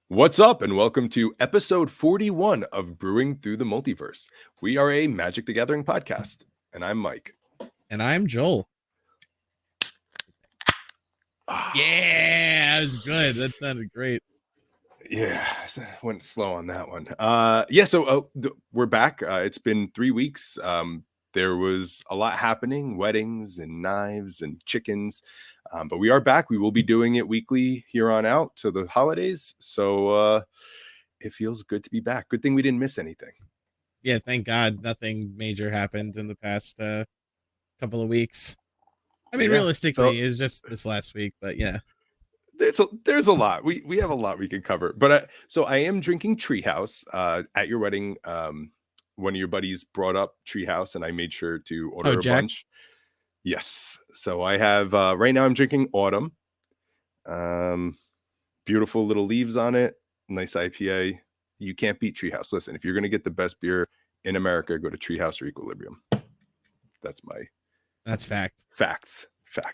What's up, and welcome to episode 41 of Brewing Through the Multiverse. We are a Magic the Gathering podcast, and I'm Mike. And I'm Joel. Yeah, that was good. That sounded great. Yeah, went slow on that one. We're back. It's been 3 weeks. There was a lot happening, weddings and knives and chickens. But we are back. We will be doing it weekly here on out to the holidays. So it feels good to be back. Good thing we didn't miss anything. Yeah, thank God nothing major happened in the past couple of weeks. I mean, realistically, it's just this last week, but yeah. There's a lot. We have a lot we can cover. But so I am drinking Treehouse at your wedding. One of your buddies brought up Treehouse, and I made sure to order a bunch. Yes. So I have right now I'm drinking Autumn. Beautiful little leaves on it. Nice IPA. You can't beat Treehouse. Listen, if you're gonna get the best beer in America, go to Treehouse or Equilibrium. That's fact. Facts,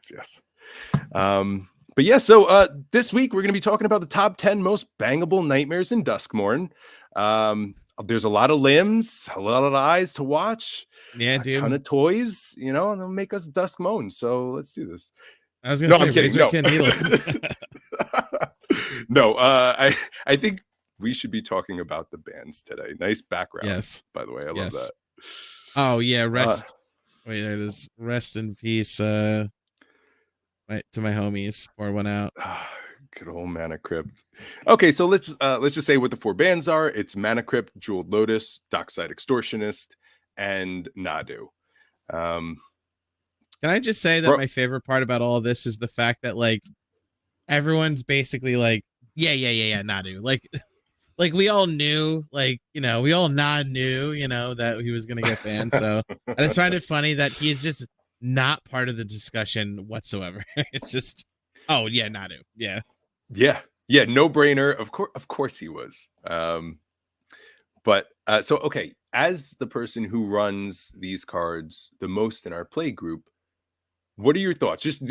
yes. But yeah, so this week we're going to be talking about the top 10 most bangable nightmares in Duskmourn. There's a lot of limbs, a lot of eyes to watch. Yeah, dude. A ton of toys, and they'll make us dusk moan. So let's do this. I was going to say, I'm kidding. No, I think we should be talking about the bands today. Nice background. Yes. By the way, I love that. Oh, yeah. Wait, there it is. Rest in peace. To my homies, pour one out. Good old Mana Crypt. Okay, so let's just say what the four bands are. It's Mana Crypt, Jeweled Lotus, Dockside Extortionist, and Nadu. Can I just say that my favorite part about all of this is the fact that like everyone's basically like, yeah, Nadu. Like we all knew, we all knew, that he was gonna get banned. So I just find it funny that he's just not part of the discussion whatsoever. It's just, oh yeah, Nadu. Yeah, no brainer. Of course he was. But so okay, as the person who runs these cards the most in our play group, what are your thoughts? Just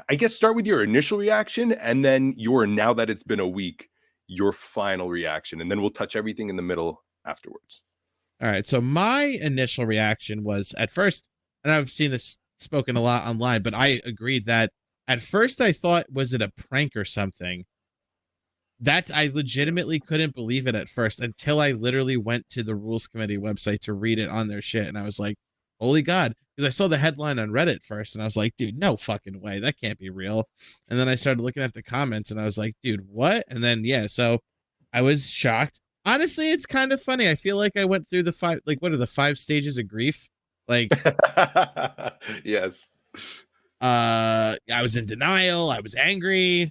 I guess start with your initial reaction, and then now that it's been a week, your final reaction, and then we'll touch everything in the middle afterwards. All right. So my initial reaction was at first, and I've seen this spoken a lot online, but I agreed that at first I thought, was it a prank or something? I legitimately couldn't believe it at first until I literally went to the rules committee website to read it on their shit. And I was like, holy God. Because I saw the headline on Reddit first and I was like, dude, no fucking way. That can't be real. And then I started looking at the comments and I was like, dude, what? And then, so I was shocked. Honestly, it's kind of funny. I feel like I went through what are the 5 stages of grief? Yes. I was in denial. I was angry.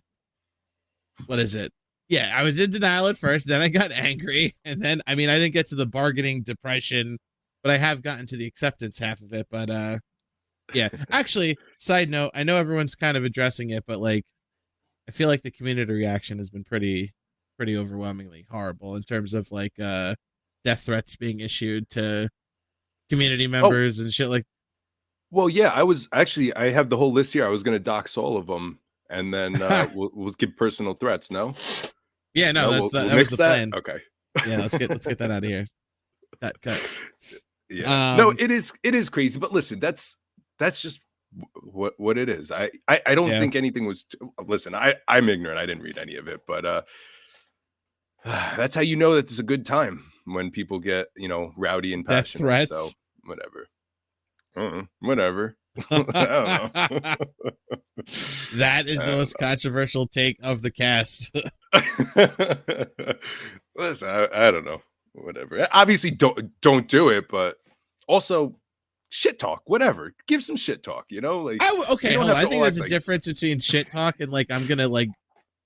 What is it? Yeah, I was in denial at first. Then I got angry. And then, I didn't get to the bargaining depression, but I have gotten to the acceptance half of it. But yeah, actually, side note, I know everyone's kind of addressing it, but I feel like the community reaction has been pretty overwhelmingly horrible in terms of death threats being issued to community members and shit like. Well, yeah, I have the whole list here. I was going to dox all of them, and then we'll give personal threats. No. Yeah, no, that was the plan. Okay. Yeah, let's get that out of here. Cut. Yeah. No, it is crazy, but listen, that's just what it is. I don't think anything was. Listen, I'm ignorant. I didn't read any of it, but that's how you know that it's a good time when people get rowdy and passionate. Death threats. So whatever. I don't know. That is the most controversial take of the cast. Listen, I don't know. Whatever. Obviously, don't do it, but also shit talk. Whatever. Give some shit talk. I think there's a difference between shit talk and I'm gonna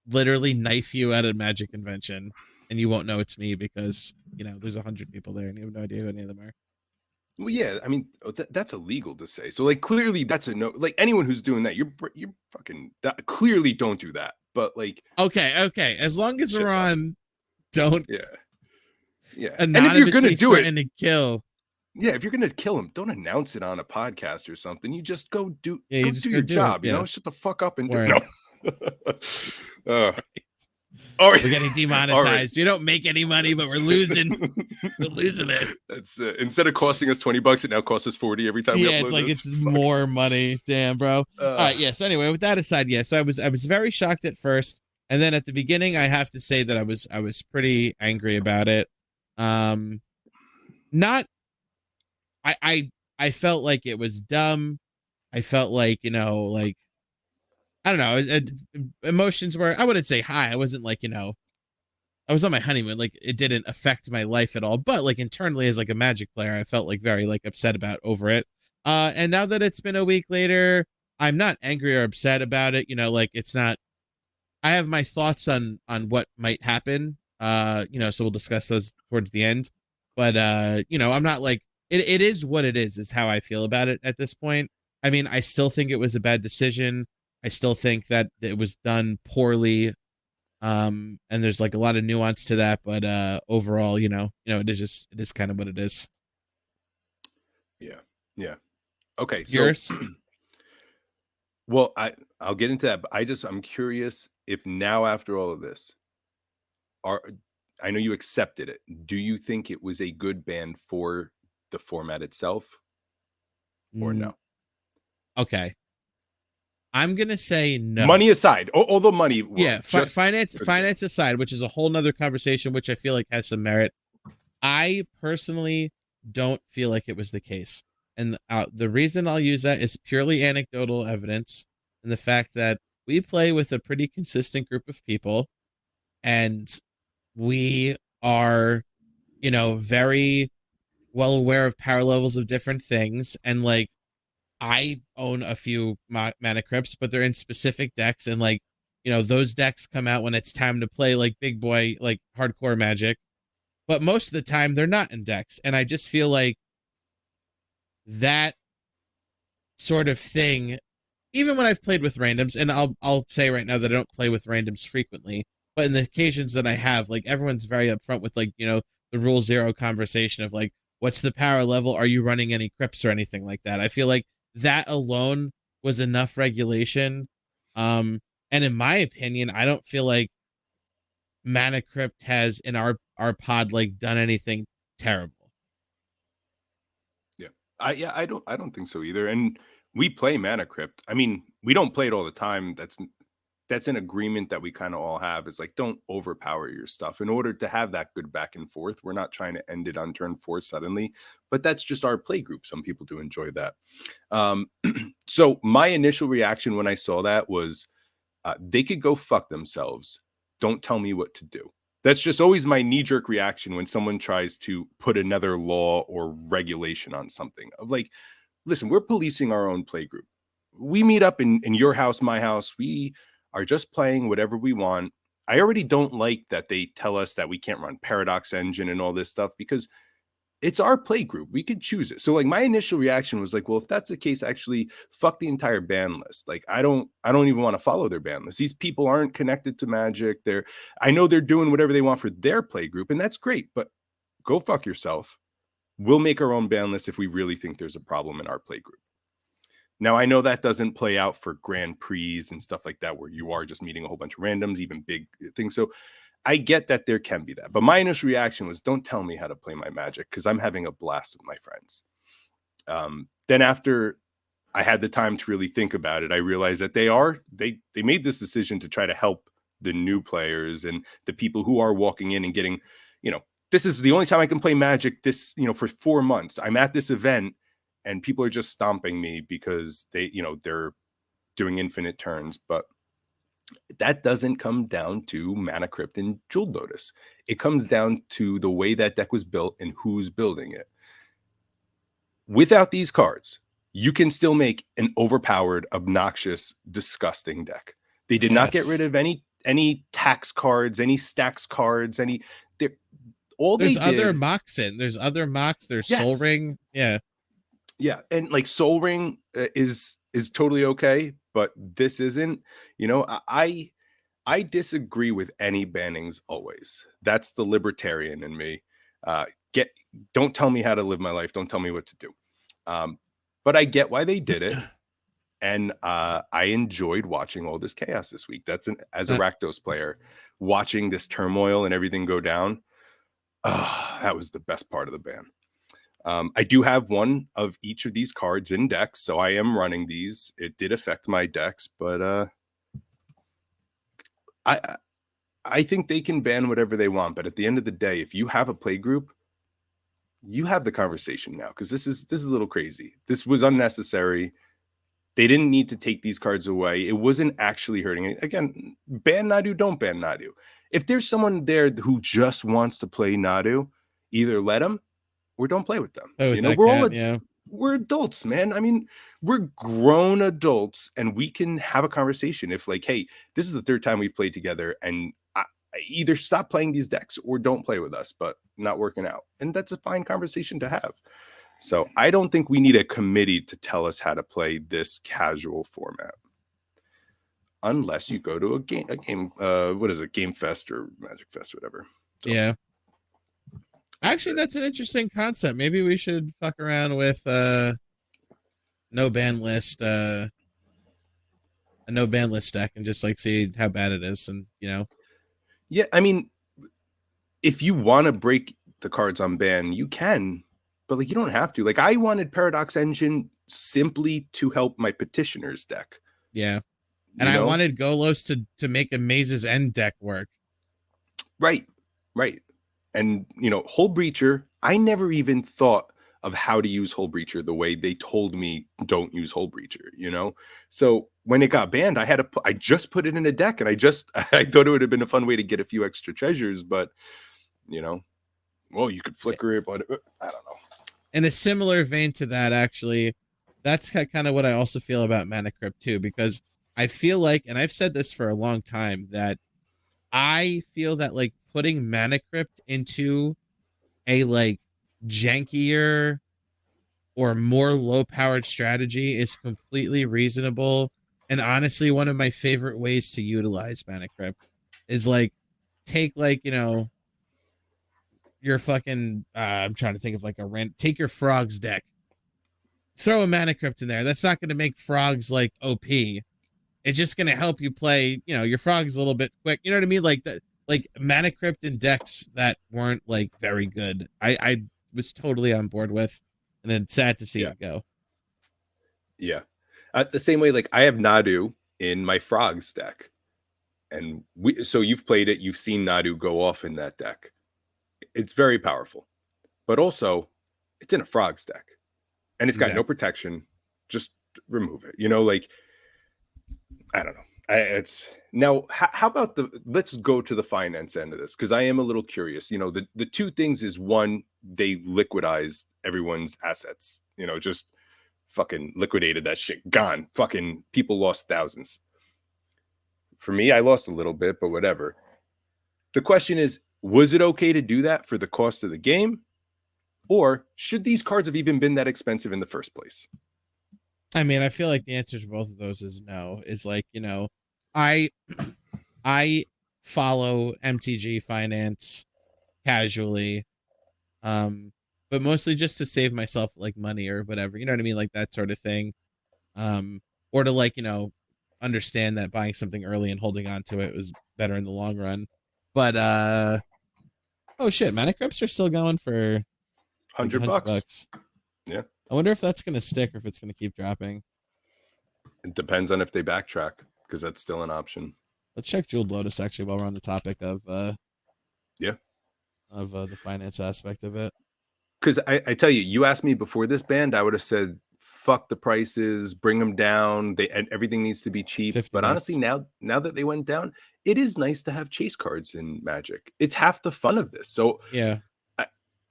literally knife you at a Magic convention, and you won't know it's me because there's 100 people there and you have no idea who any of them are. Well, yeah, that's illegal to say. So, clearly, that's a no. Anyone who's doing that, you're fucking clearly don't do that. But okay, as long as we're on, don't. Yeah. And if you're gonna do it and kill, if you're gonna kill him, don't announce it on a podcast or something. You just go do your job. Shut the fuck up and do it. No. Oh, We're getting all right. demonetized. We don't make any money, but we're losing. We're losing it. That's instead of costing us $20, it now costs us 40 every time we Yeah, it's upload like this. it's Fuck. more money. Damn, bro. All right, yeah. So anyway, with that aside, yeah. So I was very shocked at first, and then at the beginning, I have to say that I was pretty angry about it. Um, not I felt like it was dumb. I felt like like I don't know. Emotions were I wouldn't say high. I wasn't like I was on my honeymoon. Like it didn't affect my life at all. But like internally as like a Magic player, I felt like very like upset about over it. And now that it's been a week later, I'm not angry or upset about it. Like it's not. I have my thoughts on what might happen. So we'll discuss those towards the end. But I'm not like it is what it is how I feel about it at this point. I mean, I still think it was a bad decision. I still think that it was done poorly. And there's like a lot of nuance to that, but overall, it is kind of what it is. Yeah. Yeah. Okay. So, Yours? well, I'll get into that, but I'm curious if now after all of this, are I know you accepted it. Do you think it was a good ban for the format itself or Mm, no? okay. I'm gonna say no. Money aside, all the money Yeah, world, just for the ban. finance aside, which is a whole nother conversation, which I feel like has some merit. I personally don't feel like it was the case. And the reason I'll use that is purely anecdotal evidence and the fact that we play with a pretty consistent group of people and we are, very well aware of power levels of different things. And like, I own a few mana crypts, but they're in specific decks. And like, those decks come out when it's time to play like big boy, like hardcore Magic, but most of the time they're not in decks. And I just feel like that sort of thing, even when I've played with randoms, and I'll say right now that I don't play with randoms frequently, but in the occasions that I have, like everyone's very upfront with like, the rule zero conversation of like, what's the power level? Are you running any crypts or anything like that? I feel like that alone was enough regulation. Um, and in my opinion, I don't feel like Mana Crypt has in our pod like done anything terrible. Yeah. I don't think so either. And we play Mana Crypt. I mean, we don't play it all the time. That's an agreement that we kind of all have. Is like don't overpower your stuff in order to have that good back and forth. We're not trying to end it on turn 4 suddenly, but that's just our play group. Some people do enjoy that. Um, so my initial reaction when I saw that was they could go fuck themselves. Don't tell me what to do. That's just always my knee jerk reaction when someone tries to put another law or regulation on something. Of like, listen, we're policing our own play group. We meet up in your house, my house. We are just playing whatever we want. I already don't like that they tell us that we can't run Paradox Engine and all this stuff because it's our play group. We could choose it. So like my initial reaction was like, well, if that's the case, actually fuck the entire ban list. Like I don't even want to follow their ban list. These people aren't connected to Magic. I know they're doing whatever they want for their play group, and that's great, but go fuck yourself. We'll make our own ban list if we really think there's a problem in our play group. Now I know that doesn't play out for Grand Prix and stuff like that, where you are just meeting a whole bunch of randoms, even big things. So I get that there can be that, but my initial reaction was, "Don't tell me how to play my Magic because I'm having a blast with my friends." Then after I had the time to really think about it, I realized that they made this decision to try to help the new players and the people who are walking in and getting, this is the only time I can play Magic this, for 4 months. I'm at this event and people are just stomping me because they're doing infinite turns, but that doesn't come down to Mana Crypt and Jeweled Lotus. It comes down to the way that deck was built and who's building it. Without these cards, you can still make an overpowered, obnoxious, disgusting deck. They did not get rid Yes. of any tax cards, any stacks cards, all they There's other did. mocks in. There's other mocks. There's Soul Yes. Ring. Yeah. Yeah, and like Soul Ring is totally okay, but this isn't. I disagree with any bannings always. That's the libertarian in me. Uh, get don't tell me how to live my life. Don't tell me what to do. Um, but I get why they did it, and I enjoyed watching all this chaos this week. As a Uh, Rakdos player. watching this turmoil and everything go down. That was the best part of the ban. I do have one of each of these cards in decks, so I am running these. It did affect my decks, but I I think they can ban whatever they want. But at the end of the day, if you have a play group, you have the conversation now, because this is a little crazy. This was unnecessary. They didn't need to take these cards away. It wasn't actually hurting it. Again, ban Nadu, don't ban Nadu. If there's someone there who just wants to play Nadu, either let them or don't play with them. Play with You know, that cat, yeah. we're adults, man. I mean, we're grown adults, and we can have a conversation. If like, hey, this is the third time we've played together, and I either stop playing these decks or don't play with us, but not working out, and that's a fine conversation to have. So I don't think we need a committee to tell us how to play this casual format, unless you go to a game. What is it? Game Fest or Magic Fest, whatever. So, yeah. Actually, that's an interesting concept. Maybe we should fuck around with no ban list, a no ban list deck, and just like see how bad it is, and yeah. I mean, if you want to break the cards on ban, you can, but like you don't have to. Like I wanted Paradox Engine simply to help my Petitioners deck. Yeah, and I wanted Golos to make a Maze's End deck work. Right. And Hull Breacher, I never even thought of how to use Hull Breacher the way they told me don't use Hull Breacher, So when it got banned, I just put it in a deck, and I thought it would have been a fun way to get a few extra treasures, but well, you could flicker it, but I don't know. In a similar vein to that, actually, that's kind of what I also feel about Mana Crypt too, because I feel like, and I've said this for a long time, that I feel that like putting Mana Crypt into a like jankier or more low powered strategy is completely reasonable. And honestly, one of my favorite ways to utilize Mana Crypt is like take like, your fucking I'm trying to think of like take your frogs deck, throw a Mana Crypt in there. That's not going to make frogs like OP. It's just going to help you play, your frogs a little bit quick. You know what I mean? Like that, like Mana Crypt in decks that weren't like very good. I was totally on board with, and then sad to see it go. Yeah. The same way, like I have Nadu in my frogs deck, and so you've played it, you've seen Nadu go off in that deck. It's very powerful, but also it's in a frogs deck, and it's got no protection. Just remove it. Like I don't know. It's now. How about let's go to the finance end of this, because I am a little curious. The two things is, one, they liquidized everyone's assets. Just fucking liquidated that shit. Gone. Fucking people lost thousands. For me, I lost a little bit, but whatever. The question is, was it okay to do that for the cost of the game? Or should these cards have even been that expensive in the first place? I mean, I feel like the answer to both of those is no. Is like, I I follow MTG finance casually, but mostly just to save myself like money or whatever. You know what I mean? Like that sort of thing. Or to like, understand that buying something early and holding on to it was better in the long run. But oh shit, Mana Crypts are still going for like $100. Yeah. I wonder if that's gonna stick or if it's gonna keep dropping. It depends on if they backtrack, because that's still an option. Let's check Jeweled Lotus actually while we're on the topic of the finance aspect of it. Because I tell you, you asked me before this band, I would have said fuck the prices, bring them down. Everything needs to be cheap. But honestly, now that they went down, it is nice to have chase cards in Magic. It's half the fun of this. So yeah,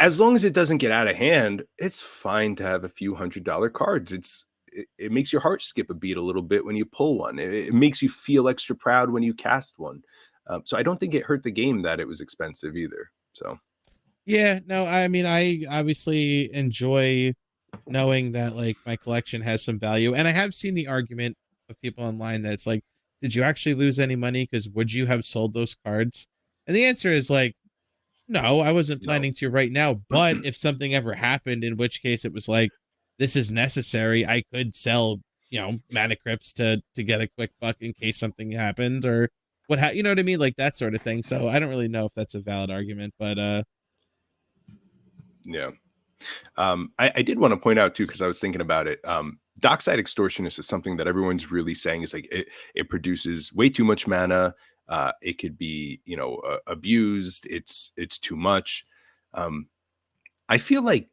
as long as it doesn't get out of hand, it's fine to have a few $100 cards. It makes your heart skip a beat a little bit when you pull one. It makes you feel extra proud when you cast one. So I don't think it hurt the game that it was expensive either. So yeah, no, I mean, I obviously enjoy knowing that like my collection has some value, and I have seen the argument of people online that it's like, did you actually lose any money? Because would you have sold those cards? And the answer is like, no, I wasn't planning to right now. But if something ever happened, in which case it was like, this is necessary, I could sell, Mana Crypts to get a quick buck in case something happened, or you know what I mean, like that sort of thing. So I don't really know if that's a valid argument, but Yeah. I did want to point out too, because I was thinking about it. Dockside Extortionist is something that everyone's really saying is like it produces way too much mana. It could be, abused. It's too much. Um, I feel like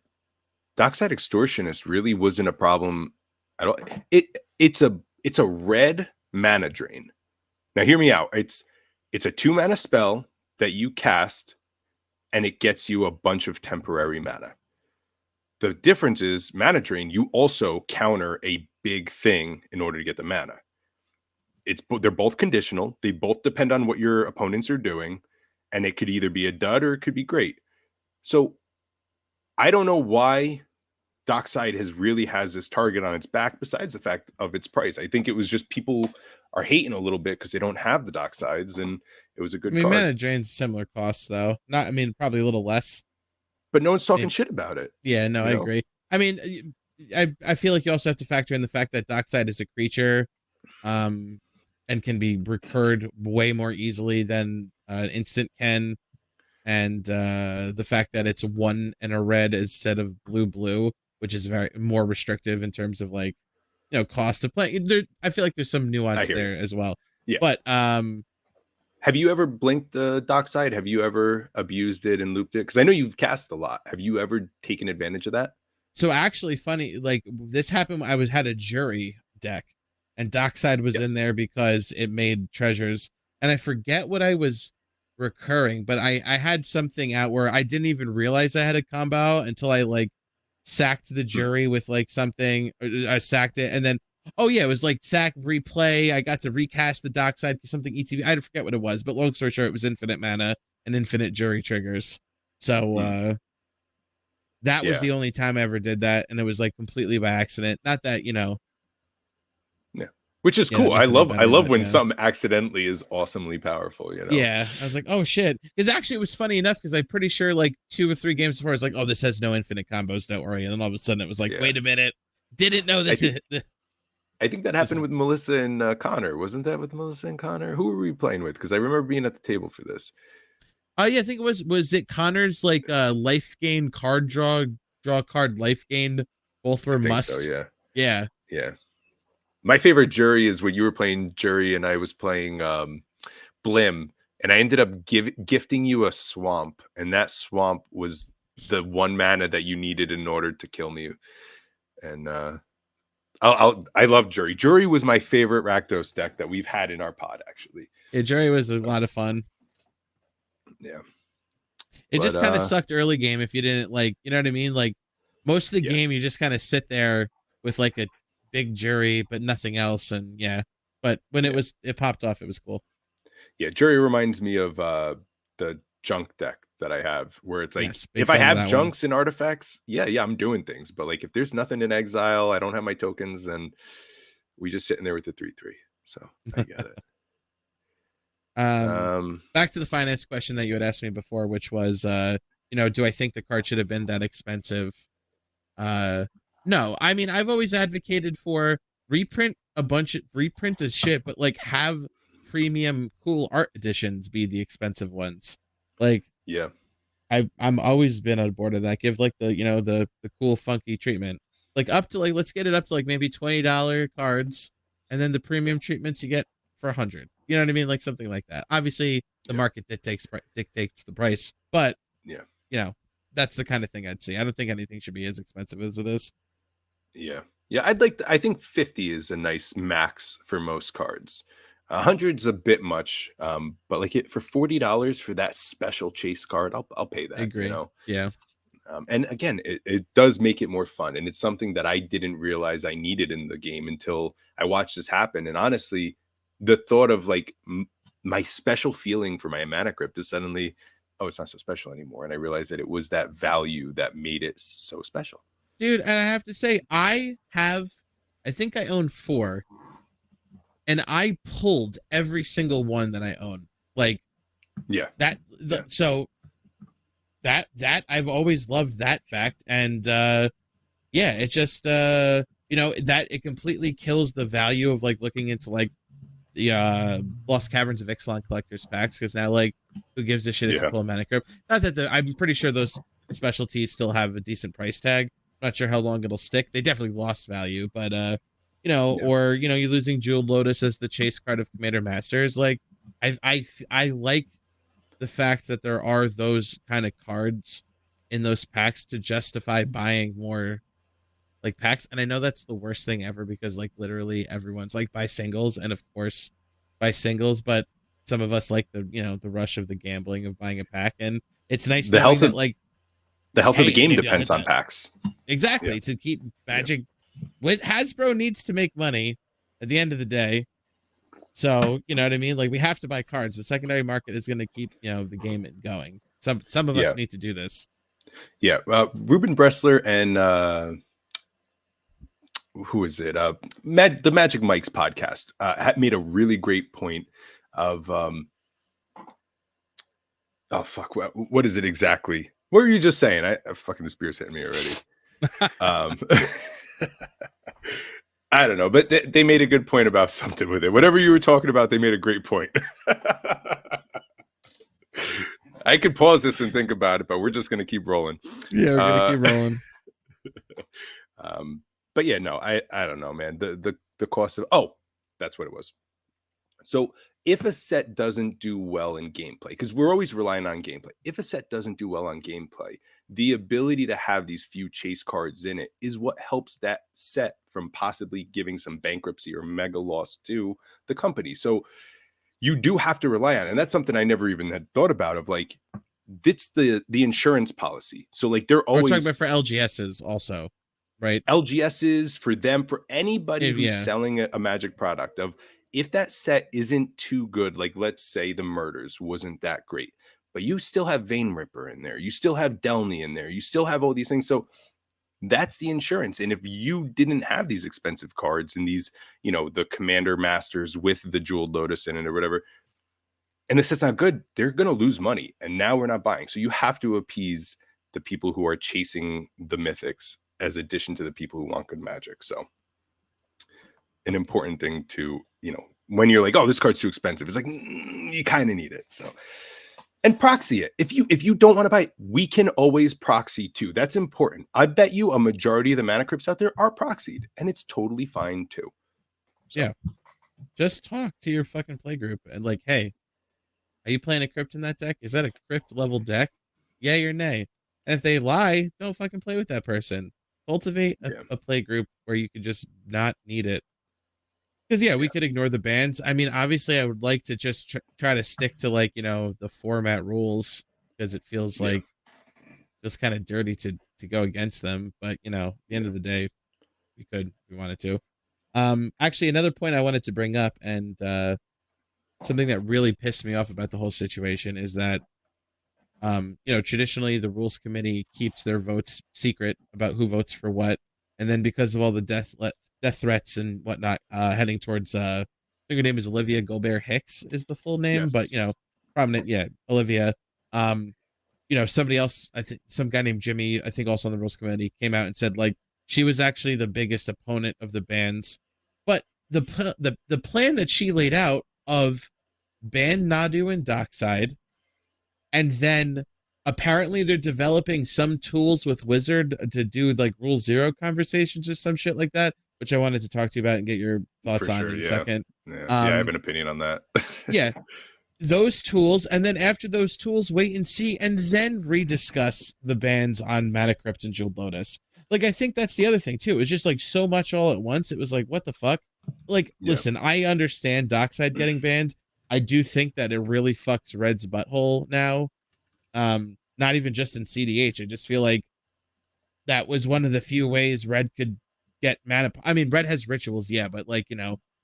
Dockside Extortionist really wasn't a problem at all. It's a red mana drain. Now hear me out. It's a 2 mana spell that you cast, and it gets you a bunch of temporary mana. The difference is mana drain, you also counter a big thing in order to get the mana. They're both conditional. They both depend on what your opponents are doing, and it could either be a dud or it could be great. So I don't know why Dockside has this target on its back besides the fact of its price. I think it was just people are hating a little bit because they don't have the Docksides, and it was a I good mean, card. mana drain's similar costs though. Not, I mean, probably a little less. But no one's talking Maybe. shit about it. Yeah, no, You I know? agree. I mean, I feel like you also have to factor in the fact that Dockside is a creature, um, and can be recurred way more easily than instant can, and the fact that it's one and a red instead of blue, which is very more restrictive in terms of like, cost of play. I feel like there's some I nuance hear you. there as well. Yeah. But Have you ever blinked the Dockside? Have you ever abused it and looped it? Because I know you've cast a lot. Have you ever taken advantage of that? so actually funny, like this happened. I had a jury deck, and Dockside was in Yes. there because it made treasures, and I forget what I was recurring, but I had something out where I didn't even realize I had a combo out until I like sacked the Hmm. jury with like something. I sacked it, and then oh yeah, it was like sack replay. I got to recast the Dockside something ETB. I forget what it was, but long story short, it was infinite mana and infinite jury triggers. So Hmm. that was Yeah. the only time I ever did that, and it was like completely by accident. Not that Yeah. Which is that cool. I makes it any love I better, love but when yeah. something accidentally is awesomely powerful. Yeah, I was like, oh shit. Because actually, it was funny enough because I'm pretty sure like 2 or 3 games before, I was like, oh, this has no infinite combos, don't worry. And then all of a sudden, it was like, Yeah. wait a minute, didn't know I this. think I think that This happened with Melissa and Connor. Wasn't that with Melissa and Connor? Who were we playing with? Because I remember being at the table for this. oh yeah, I think it was it Connor's like life gain card draw card life gained. Both I were think so. must. Yeah. Yeah, Yeah. My favorite jury is when you were playing jury and I was playing Blim, and I ended up gifting you a swamp, and that swamp was the 1 mana that you needed in order to kill me. And I love jury. Jury was my favorite Rakdos deck that we've had in our pod, actually. yeah. Jerry was a So lot of fun. yeah, It but just kind of sucked early game if you didn't like, you know what I mean? Like most of the yeah, game, you just kind of sit there with like a big jury, but nothing else. And yeah, but when yeah, it popped off, it was cool. yeah. Jury reminds me of the junk deck that I have, where it's like Yes, big if I fan of have that one. junks and artifacts, yeah, I'm doing things. But like if there's nothing in exile, I don't have my tokens, then we just sitting there with the 3/3. So I get it. um, Um, Back to the finance question that you had asked me before, which was, do I think the card should have been that expensive? Uh, no, I mean, I've always advocated for reprint of shit, but like have premium cool art editions be the expensive ones. Like yeah, I'm always been on board of that. Give like the cool funky treatment. Like up to like let's get it up to like maybe $20 cards, and then the premium treatments you get for 100. You know what I mean? Like something like that. Obviously, the yeah, market dictates the price, but yeah, you know that's the kind of thing I'd see. I don't think anything should be as expensive as it is. yeah, yeah. I think 50 is a nice max for most cards. 100's a bit much, but like it for $40 for that special chase card, I'll pay I that. agree. Yeah, And again, it does make it more fun, and it's something that I didn't realize I needed in the game until I watched this happen. And honestly, the thought of like my special feeling for my mana crypt is suddenly, oh, it's not so special anymore, and I realized that it was that value that made it so special. dude. And I have to say, I think I own four, and I pulled every single one that I own. Like Yeah, that. yeah, So that I've always loved that fact, and yeah, it just that it completely kills the value of like looking into like the Lost Caverns of Ixalan collectors packs, because now like who gives a shit if you Yeah. pull a mana crypt? Not that I'm pretty sure those specialties still have a decent price tag. Not sure how long it'll stick. They definitely lost value, but Yeah. or you're losing Jeweled Lotus as the chase card of Commander Masters. Like I like the fact that there are those kind of cards in those packs to justify buying more like packs. And I know that's the worst thing ever because like literally everyone's like buy singles and of course buy singles, but some of us like the rush of the gambling of buying a pack. And it's nice The knowing health that of like, the health of the hey, game maybe I'll hit depends on that. packs. Yeah. Exactly. To keep Yeah. Magic, Hasbro needs to make money at the end of the day. So, you know what I mean? Like we have to buy cards. The secondary market is going to keep, the game going. Some of Yeah. us need to do this. Yeah. Ruben Bressler and who is it? The Magic Mike's podcast made a really great point of oh fuck, what is it exactly? What were you just saying? I fucking the spear's hitting me already. Um, I don't know, but they made a good point about something with it. Whatever you were talking about, they made a great point. I could pause this and think about it, but we're just gonna keep rolling. Yeah, we're gonna Uh, keep rolling. but yeah, no, I don't know, man. The cost of that's what it was. So if a set doesn't do well in gameplay, because we're always relying on gameplay, if a set doesn't do well on gameplay, the ability to have these few chase cards in it is what helps that set from possibly giving some bankruptcy or mega loss to the company. So you do have to rely on it. And that's something I never even had thought about of like, it's the insurance policy. So like they're We're talking always about for LGSs also, right? LGSs for them, for anybody who's Yeah. selling a Magic product of if that set isn't too good, like let's say the Murders wasn't that great, but you still have Vein Ripper in there, you still have Delny in there, you still have all these things. So that's the insurance. And if you didn't have these expensive cards and these, the Commander Masters with the Jeweled Lotus in it or whatever, and this is not good, they're going to lose money. And now we're not buying. So you have to appease the people who are chasing the mythics as addition to the people who want good Magic. So an important thing to, when you're like, oh, this card's too expensive, it's like you kind of need it. So and proxy it. If you don't want to buy it, we can always proxy too. That's important. I bet you a majority of the mana crypts out there are proxied, and it's totally fine too. So. Yeah. Just talk to your fucking play group and like, hey, are you playing a crypt in that deck? Is that a crypt level deck? Yay or nay? And if they lie, don't fucking play with that person. Cultivate a play group where you could just not need it. Because we could ignore the bans. I mean, obviously, I would like to just try to stick to like the format rules because it feels like just kind of dirty to go against them. But at the end of the day, we could if we wanted to. Actually, another point I wanted to bring up and something that really pissed me off about the whole situation is that traditionally the rules committee keeps their votes secret about who votes for what, and then because of all the death threats and whatnot, heading towards I think her name is Olivia Gobert Hicks is the full name, but prominent, Olivia. Somebody else, I think some guy named Jimmy, I think also on the rules committee, came out and said like she was actually the biggest opponent of the bans, but the plan that she laid out of ban Nadu and Dockside, and then apparently they're developing some tools with Wizard to do like Rule Zero conversations or some shit like that, which I wanted to talk to you about and get your thoughts on in a second. Yeah, I have an opinion on that. Yeah, those tools, and then after those tools, wait and see, and then rediscuss the bans on Mana Crypt and Jeweled Lotus. Like, I think that's the other thing too. It was just like so much all at once. It was like, what the fuck? Like, listen, I understand Dockside getting banned. I do think that it really fucks Red's butthole now. Not even just in CDH. I just feel like that was one of the few ways Red could get mana. I mean, Red has rituals, but like,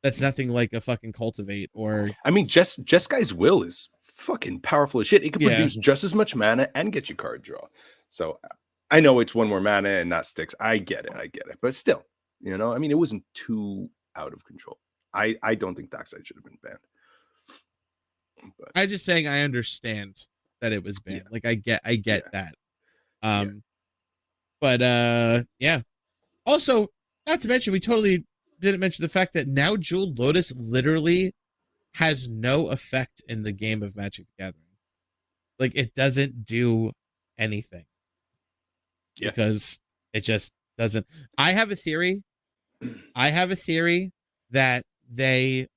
that's nothing like a fucking cultivate or. I mean, Jeskai Will is fucking powerful as shit. It can produce just as much mana and get you card draw. So I know it's one more mana and not sticks. I get it. But still, I mean, it wasn't too out of control. I don't think Dockside should have been banned. But I'm just saying I understand that it was banned. Like I get that. But also, not to mention, we totally didn't mention the fact that now Jeweled Lotus literally has no effect in the game of Magic the Gathering. Like it doesn't do anything Yeah. because it just doesn't. I have a theory. I have a theory that they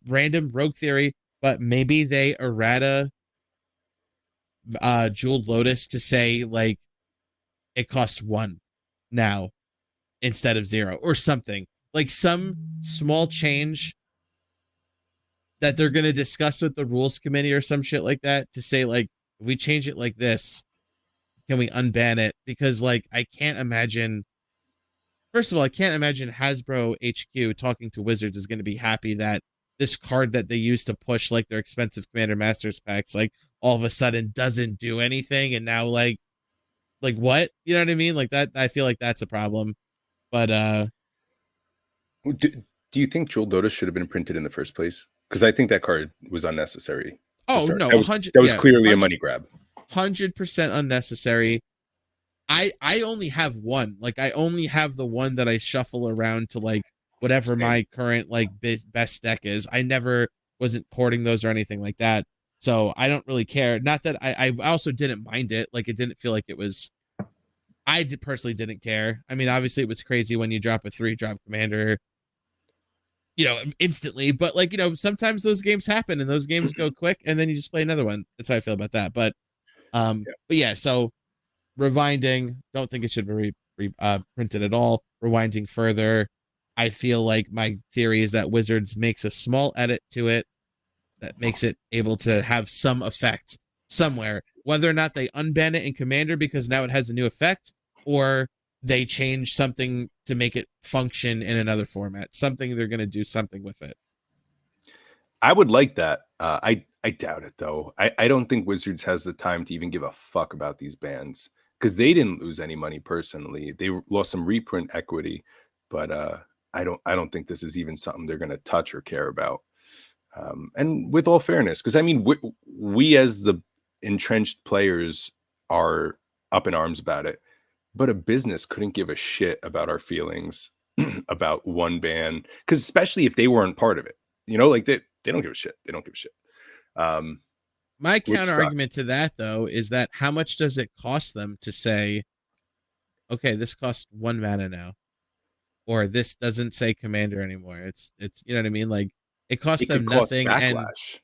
random rogue theory, but maybe they errata Jeweled Lotus to say like it costs one now instead of zero or something. Like some small change that they're going to discuss with the rules committee or some shit like that to say like if we change it like this, can we unban it? Because like I can't imagine. First of all, I can't imagine Hasbro HQ talking to Wizards is going to be happy that this card that they use to push like their expensive Commander Masters packs, like all of a sudden doesn't do anything, and now like what? You know what I mean? Like that. I feel like that's a problem. But Do you think Jewel Lotus should have been printed in the first place? Because I think that card was unnecessary to oh start. no, That a was hundred, that was yeah, clearly a money grab. 100% unnecessary. I only have one. Like I only have the one that I shuffle around to like whatever Same. my current like best deck is. I never wasn't porting those or anything like that. So I don't really care. Not that I also didn't mind it. Like it didn't feel like it was. Personally didn't care. I mean, obviously it was crazy when you drop a 3-drop commander, instantly. But like sometimes those games happen and those games go quick, and then you just play another one. That's how I feel about that. Yeah. But yeah. So rewinding, don't think it should be printed at all. Rewinding further, I feel like my theory is that Wizards makes a small edit to it that makes it able to have some effect somewhere. Whether or not they unban it in Commander because now it has a new effect, or they change something to make it function in another format. Something they're going to do something with it. I would like that. I doubt it though. I don't think Wizards has the time to even give a fuck about these bans because they didn't lose any money personally. They lost some reprint equity, but I don't think this is even something they're going to touch or care about. And with all fairness, because I mean, we as the entrenched players are up in arms about it, but a business couldn't give a shit about our feelings about one ban, because especially if they weren't part of it, like they don't give a shit. They don't give a shit. Um, My which counter sucks. argument to that, though, is that how much does it cost them to say, okay, this costs 1 mana now, or this doesn't say commander anymore? It's you know what I mean? Like it costs It them could cost nothing, and backlash.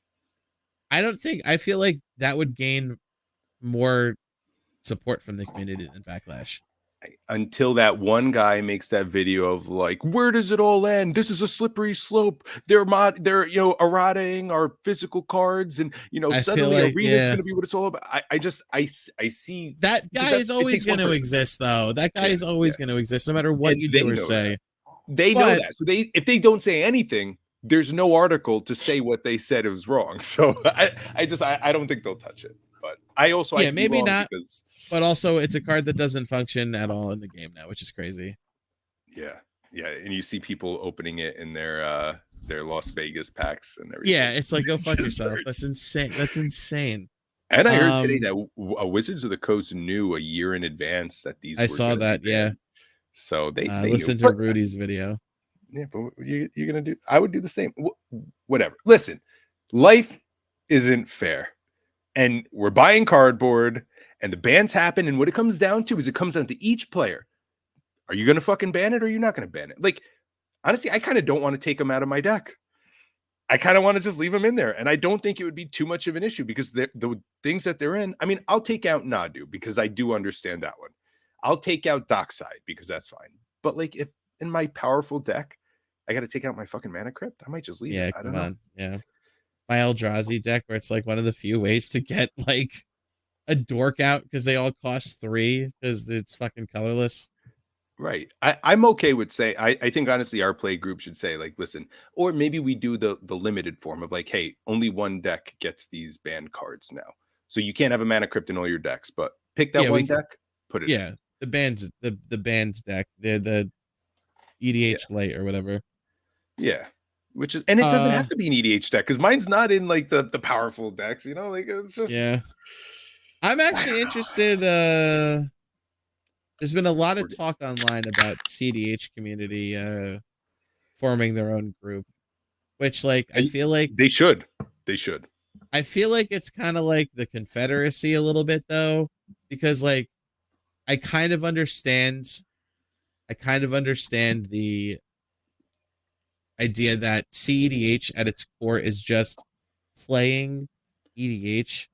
I feel like that would gain more support from the community than backlash. Until that one guy makes that video of like, where does it all end? This is a slippery slope. They're errating our physical cards, and I feel suddenly like, arena's yeah, going to be what it's all about. I see, that because guy that is it always takes going one to person. exist, though. That guy Yeah, is yeah, always going to exist, no matter what and you they do or know that. say. They know But that. So if they don't say anything, there's no article to say what they said it was wrong. So I don't think they'll touch it. But I yeah, could be maybe wrong not. because But also, it's a card that doesn't function at all in the game now, which is crazy. yeah, yeah, and you see people opening it in their Las Vegas packs and Yeah, everything. it's like go It fuck just yourself. That's hurts. insane. That's insane. And I heard today Um, that Wizards of the Coast knew a year in advance that these I were saw going to be that. Yeah, banned. So they knew. listen to But Rudy's video. yeah, but you're gonna do. I would do the same. Whatever. Listen, life isn't fair, and we're buying cardboard, and the bans happen. And what it comes down to is it comes down to each player. Are you gonna fucking ban it, or are you not gonna ban it? Like, honestly, I kind of don't want to take them out of my deck. I kind of want to just leave them in there, and I don't think it would be too much of an issue because the things that they're in. I mean, I'll take out Nadu because I do understand that one. I'll take out Dockside because that's fine. But like, if in my powerful deck, I got to take out my fucking Mana Crypt, I might just leave it. Yeah, I come don't know. on. Yeah, my Eldrazi deck, where it's like one of the few ways to get like a dork out because they all cost 3 because it's fucking colorless. Right. I'm okay with say I think honestly our play group should say like, listen, or maybe we do the limited form of like, hey, only one deck gets these banned cards now. So you can't have a Mana Crypt in all your decks, but pick that Yeah, we one could. deck, put it in. Yeah, the band's deck, the Yeah. EDH light or whatever. Yeah. Which is, and it doesn't Uh, have to be an EDH deck because mine's not in like the powerful decks, like it's just yeah, I'm I actually don't know. interested. There's been a lot of We're talk online about CDH community forming their own group. which like And they should. They should. I feel like it's kind of like the Confederacy a little bit though, because like I kind of understand I kind of understand the idea that CEDH at its core is just playing EDH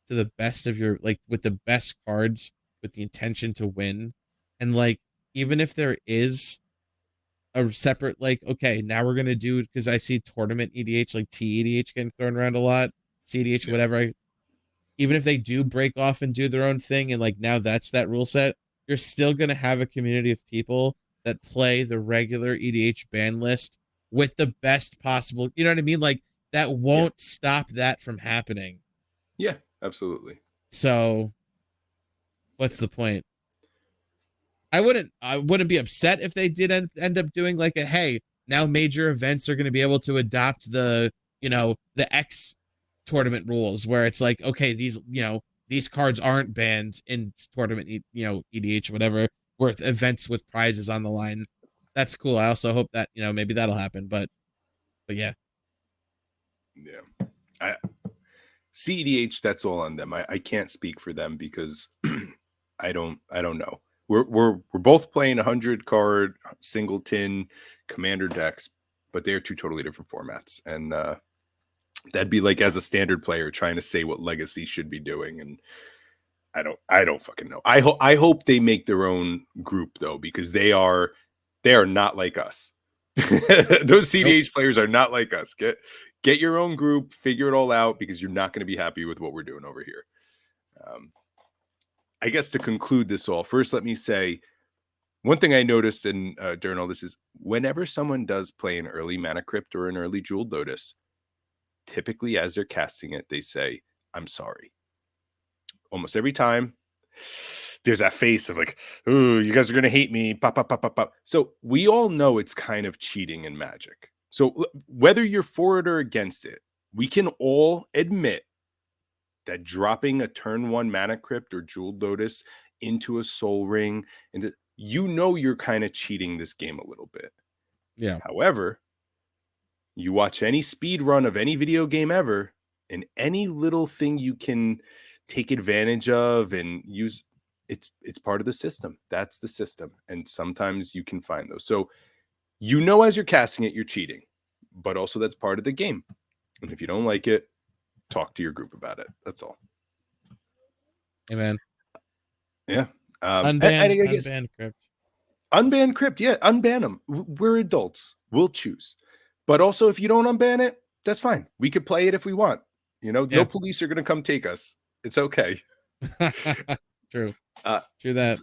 to the best of your like with the best cards with the intention to win. And like even if there is a separate like okay, now we're gonna do because I see tournament EDH like TEDH getting thrown around a lot, CEDH, Yeah. whatever. Even if they do break off and do their own thing and like now that's that rule set, you're still gonna have a community of people that play the regular EDH ban list with the best possible, you know what I mean? Like that Yeah. won't stop that from happening. Yeah. Absolutely. So what's Yeah. the point? I wouldn't be upset if they did end up doing like a hey, now major events are going to be able to adopt the, the X tournament rules where it's like okay, these cards aren't banned in tournament, EDH whatever, worth events with prizes on the line. That's cool. I also hope that, maybe that'll happen, but yeah. Yeah. I, CEDH, that's all on them. I can't speak for them because I don't know. We're both playing 100 card singleton commander decks, but they're two totally different formats. And that'd be like as a standard player trying to say what legacy should be doing. And I don't fucking know. I hope they make their own group though, because they are not like us. Those Nope. CDH players are not like us. Get your own group, figure it all out, because you're not going to be happy with what we're doing over here. Um, I guess to conclude this all, first let me say one thing I noticed in during all this is whenever someone does play an early Mana Crypt or an early Jeweled Lotus, typically as they're casting it, they say, "I'm sorry." Almost every time, there's that face of like, "Ooh, you guys are gonna hate me." Pop, pop, pop, pop, pop. So we all know it's kind of cheating in Magic. So whether you're for it or against it, we can all admit that dropping a turn one Mana Crypt or Jeweled Lotus into a Soul Ring, and you're kind of cheating this game a little bit. Yeah. However, you watch any speed run of any video game ever, and any little thing you can take advantage of and use, it's part of the system. That's the system. And sometimes you can find those. So as you're casting it, you're cheating, but also that's part of the game. And if you don't like it, talk to your group about it. That's all. Amen. Yeah. And Unban I guess unban crypt. unban crypt, yeah, unban them. We're adults. We'll choose. But also, if you don't unban it, that's fine. We could play it if we want. No Yeah. police are going to come take us. It's okay. True. Uh, True that.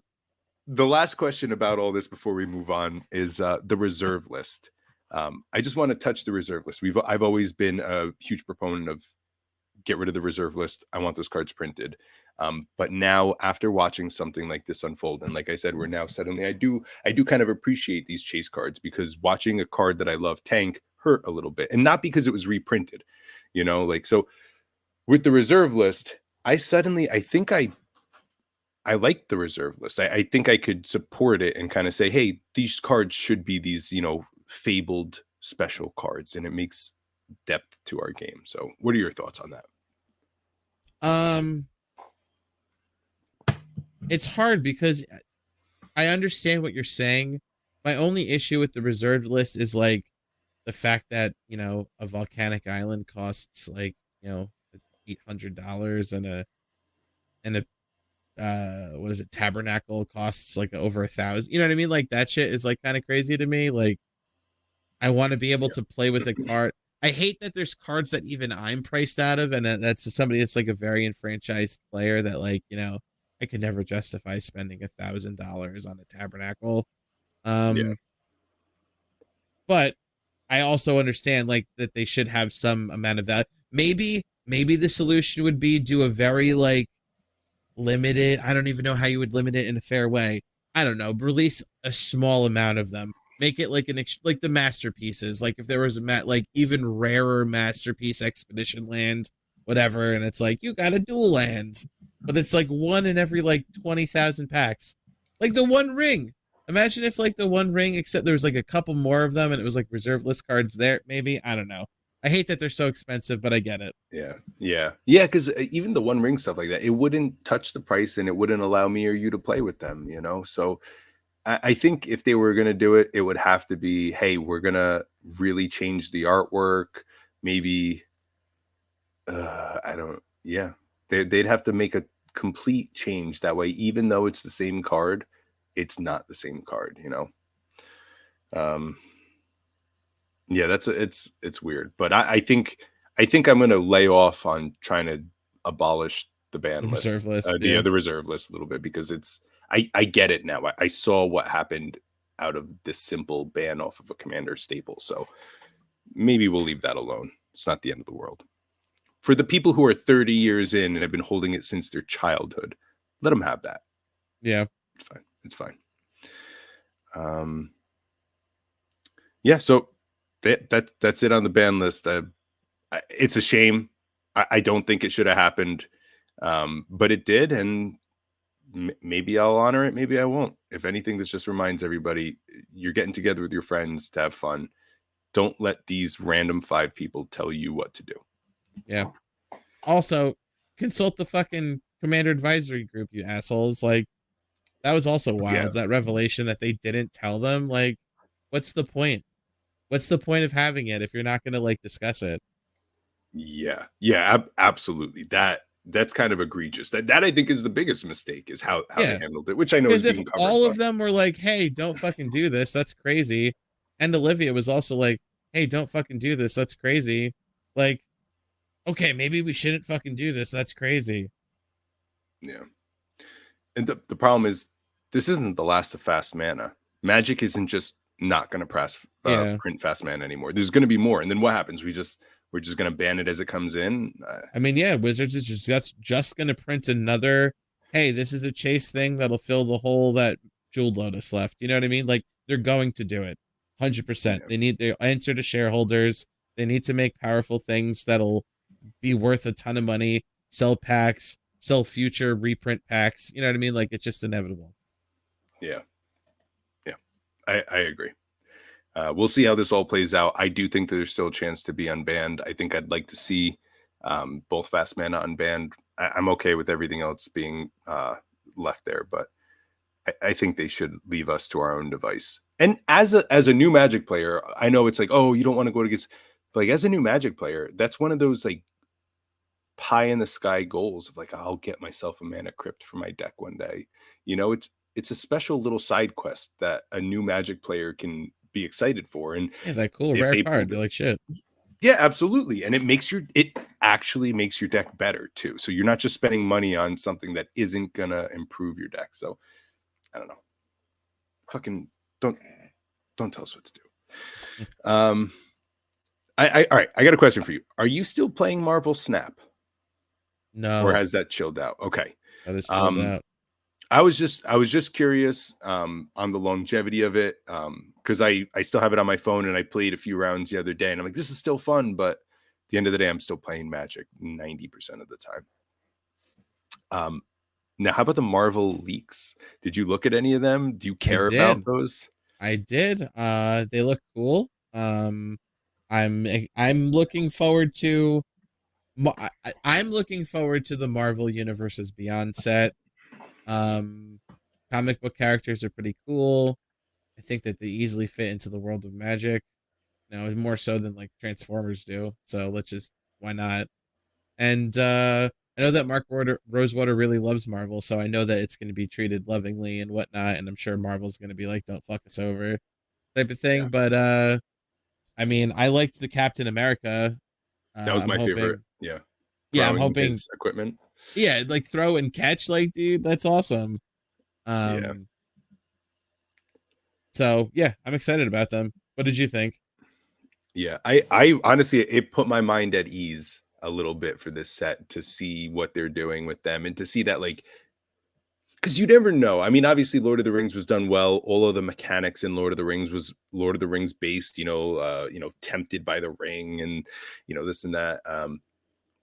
the last question about all this before we move on is the reserve list. I just want to touch the reserve list. I've always been a huge proponent of get rid of the reserve list. I want those cards printed. But now after watching something like this unfold, and like I said, we're now suddenly I do kind of appreciate these chase cards, because watching a card that I love tank hurt a little bit, and not because it was reprinted, so with the reserve list, I think I like the reserve list. I think I could support it and kind of say, hey, these cards should be these, fabled special cards, and it makes depth to our game. So what are your thoughts on that? Um, it's hard because I understand what you're saying. My only issue with the reserved list is like the fact that, a volcanic island costs like, $800 and a what is it, tabernacle costs like over 1,000. You know what I mean? Like that shit is like kind of crazy to me. Like I want to be able to play with a card. I hate that there's cards that even I'm priced out of, and that's somebody that's like a very enfranchised player that like, I could never justify spending $1,000 on a tabernacle. Yeah. Um, but I also understand like that they should have some amount of that. Maybe the solution would be do a very like limited. I don't even know how you would limit it in a fair way. I don't know. Release a small amount of them. Make it like like the masterpieces. Like if there was like even rarer masterpiece expedition land, whatever, and it's like you got a dual land, but it's like one in every like 20,000 packs. Like the One Ring. Imagine if like the One Ring, except there was like a couple more of them, and it was like reserve list cards there. Maybe I don't know. I hate that they're so expensive, but I get it. Yeah, yeah. Because even the One Ring stuff like that, it wouldn't touch the price, and it wouldn't allow me or you to play with them. So I think if they were gonna do it, it would have to be, hey, we're gonna really change the artwork. Maybe I don't. Yeah, they'd have to make a complete change. That way, even though it's the same card, it's not the same card. Um, yeah, it's weird, but I think I'm gonna lay off on trying to abolish the The ban list, reserve list, the yeah, the reserve list a little bit because I get it now. I saw what happened out of this simple ban off of a commander staple, so maybe we'll leave that alone. It's not the end of the world. For the people who are 30 years in and have been holding it since their childhood, let them have that. yeah, It's fine. It's fine. Um, yeah. So that's it on the ban list. It's a shame. I don't think it should have happened, but it did, and maybe I'll honor it. Maybe I won't. If anything, this just reminds everybody you're getting together with your friends to have fun. Don't let these random 5 people tell you what to do. yeah. Also, consult the fucking commander advisory group, you assholes. Like that was also Yeah. wild. That revelation that they didn't tell them. Like, what's the point? What's the point of having it if you're not going to like discuss it? Yeah. Yeah, absolutely. That's kind of egregious. That I think is the biggest mistake is how they Yeah, handled it, which I know is because if being covered, all but of them were like, "Hey, don't fucking do this. That's crazy," and Olivia was also like, "Hey, don't fucking do this. That's crazy." Like, okay, maybe we shouldn't fucking do this. That's crazy. yeah. And the problem is this isn't the last of fast mana. Magic isn't just not going to Yeah. print fast mana anymore. There's going to be more. And then what happens? We're just going to ban it as it comes in. I mean, yeah, Wizards is just that's just gonna print another. Hey, this is a chase thing that'll fill the hole that Jewel Lotus left. You know what I mean? Like they're going to do it, 100%. Yeah. They need their answer to shareholders. They need to make powerful things that'll be worth a ton of money. Sell packs, sell future reprint packs. You know what I mean? Like it's just inevitable. Yeah. Yeah. I agree. We'll see how this all plays out. I do think that there's still a chance to be unbanned. I think I'd like to see both fast mana unbanned. I'm okay with everything else being left there, but I think they should leave us to our own device. And as a new Magic player, I know it's like, oh, you don't want to go against, but like as a new Magic player, that's one of those like pie in the sky goals of like I'll get myself a mana crypt for my deck one day. It's a special little side quest that a new Magic player can be excited for. And Yeah, that cool if rare they card. pulled You're it, like shit. yeah, absolutely. And it actually makes your deck better too. So you're not just spending money on something that isn't gonna improve your deck. So I don't know. Fucking don't don't tell us what to do. I all right, I got a question for you. Are you still playing Marvel Snap or No, has that chilled out? Okay. that is chilled Um out. I was just curious on the longevity of it because I still have it on my phone and I played a few rounds the other day and I'm like this is still fun, but at the end of the day I'm still playing Magic 90% of the time. Um, Now how about the Marvel leaks? Did you look at any of them? Do you I care about did. those? I did. They look cool. I'm I'm looking forward to. I'm looking forward to the Marvel Universe's Beyond set. Um, Comic book characters are pretty cool. I think that they easily fit into the world of Magic. More so than like Transformers do. So let's just why not? And I know that Rosewater really loves Marvel, so I know that it's going to be treated lovingly and whatnot. And I'm sure Marvel's going to be like, "Don't fuck us over," type of Yeah, thing. But I mean, I liked the Captain America. that was I'm my favorite. hoping, Yeah, yeah, I'm throwing hoping, his equipment. yeah, like throw and catch, like, dude, that's awesome. Yeah, Um, so yeah, I'm excited about them. What did you think? yeah. I honestly it put my mind at ease a little bit for this set to see what they're doing with them and to see that like because you never know. I mean, obviously, Lord of the Rings was done well. All of the mechanics in Lord of the Rings was Lord of the Rings based. Tempted by the ring, and this and that.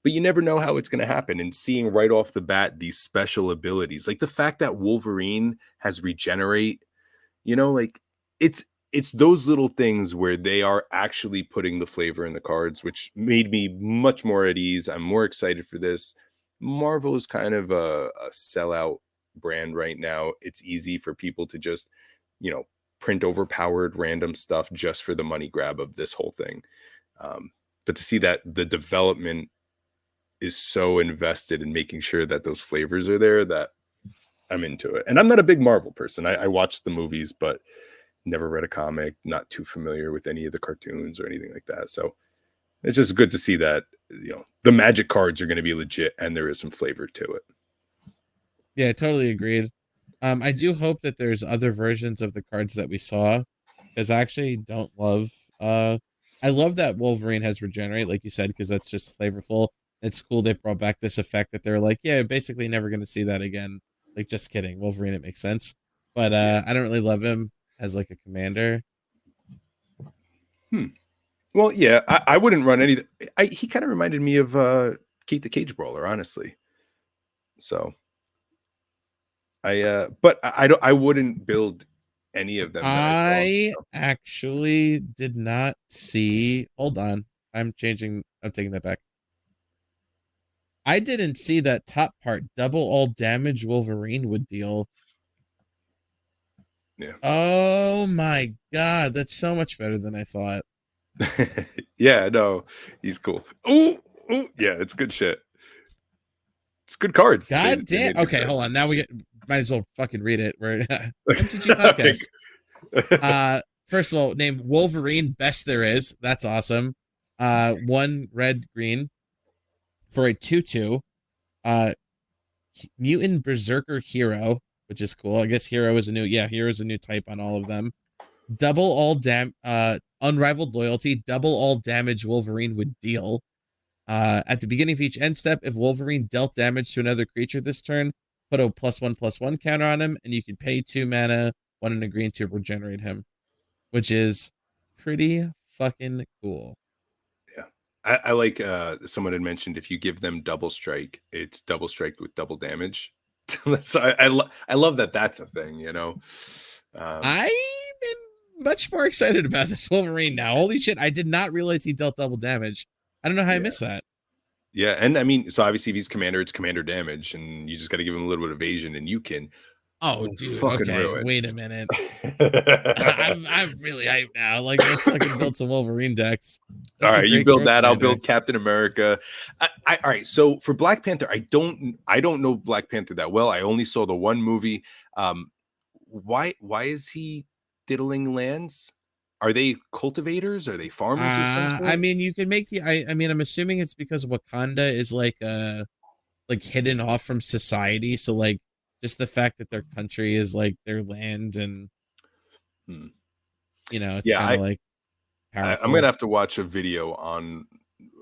But you never know how it's going to happen. And seeing right off the bat these special abilities, like the fact that Wolverine has regenerate, Like it's it's those little things where they are actually putting the flavor in the cards, which made me much more at ease. I'm more excited for this. Marvel is kind of a sellout brand right now. It's easy for people to just, you know, print overpowered random stuff just for the money grab of this whole thing. Um, but to see that the development is so invested in making sure that those flavors are there, that I'm into it. And I'm not a big Marvel person. I watch the movies, but never read a comic, not too familiar with any of the cartoons or anything like that. So it's just good to see that, the magic cards are going to be legit and there is some flavor to it. Yeah, totally agreed. I do hope that there's other versions of the cards that we saw, because I actually don't love. I love that Wolverine has regenerate, like you said, because that's just flavorful. It's cool they brought back this effect that they're like, yeah, basically never going to see that again. Like, just kidding, Wolverine, it makes sense. But Yeah. I don't really love him as like a commander. Hmm. Well, yeah, I wouldn't run any. He kind of reminded me of Kate the Cage Brawler, honestly. So but I wouldn't build any of them that I saw. I So. actually did not see. Hold on, I'm changing. I'm taking that back. I didn't see that top part. Double all damage Wolverine would deal. Yeah. Oh my god, that's so much better than I thought. Yeah, no, he's cool. Oh, yeah, it's good shit. It's good cards. God They damn. made good Okay, hold cards. on. Now we get might as well fucking read it. We're MTG Okay. podcast. First of all, name Wolverine best there is. That's awesome. One red green for a 2/2. Uh Mutant Berserker Hero, which is cool. I guess Hero is a new, yeah, Hero is a new type on all of them. Double all unrivaled loyalty, double all damage Wolverine would deal. At the beginning of each end step, if Wolverine dealt damage to another creature this turn, put a +1/+1 counter on him, and you can pay 2 mana, 1 and a green to regenerate him, which is pretty fucking cool. Yeah. I like someone had mentioned if you give them double strike, it's double strike with double damage. So I love that that's a thing. Um, I'm much more excited about this Wolverine now. Holy shit, I did not realize he dealt double damage. I don't know how I yeah. missed that. Yeah, and I mean, so obviously if he's commander, it's commander damage, and you just got to give him a little bit of evasion, and you can Oh, dude. fucking Okay, ruin. wait a minute. I'm really hyped now. Like, let's fucking build some Wolverine decks. All That's a right, you great build card that. I'll commander. build Captain America. All right. So for Black Panther, I don't know Black Panther that well. I only saw the one movie. Why is he diddling lands? Are they cultivators? Are they farmers of some I sort? mean, you can make the. I mean, I'm assuming it's because Wakanda is like hidden off from society. So like, just the fact that their country is like their land, and Hmm. it's Yeah, kind of like I'm gonna powerful. have to watch a video on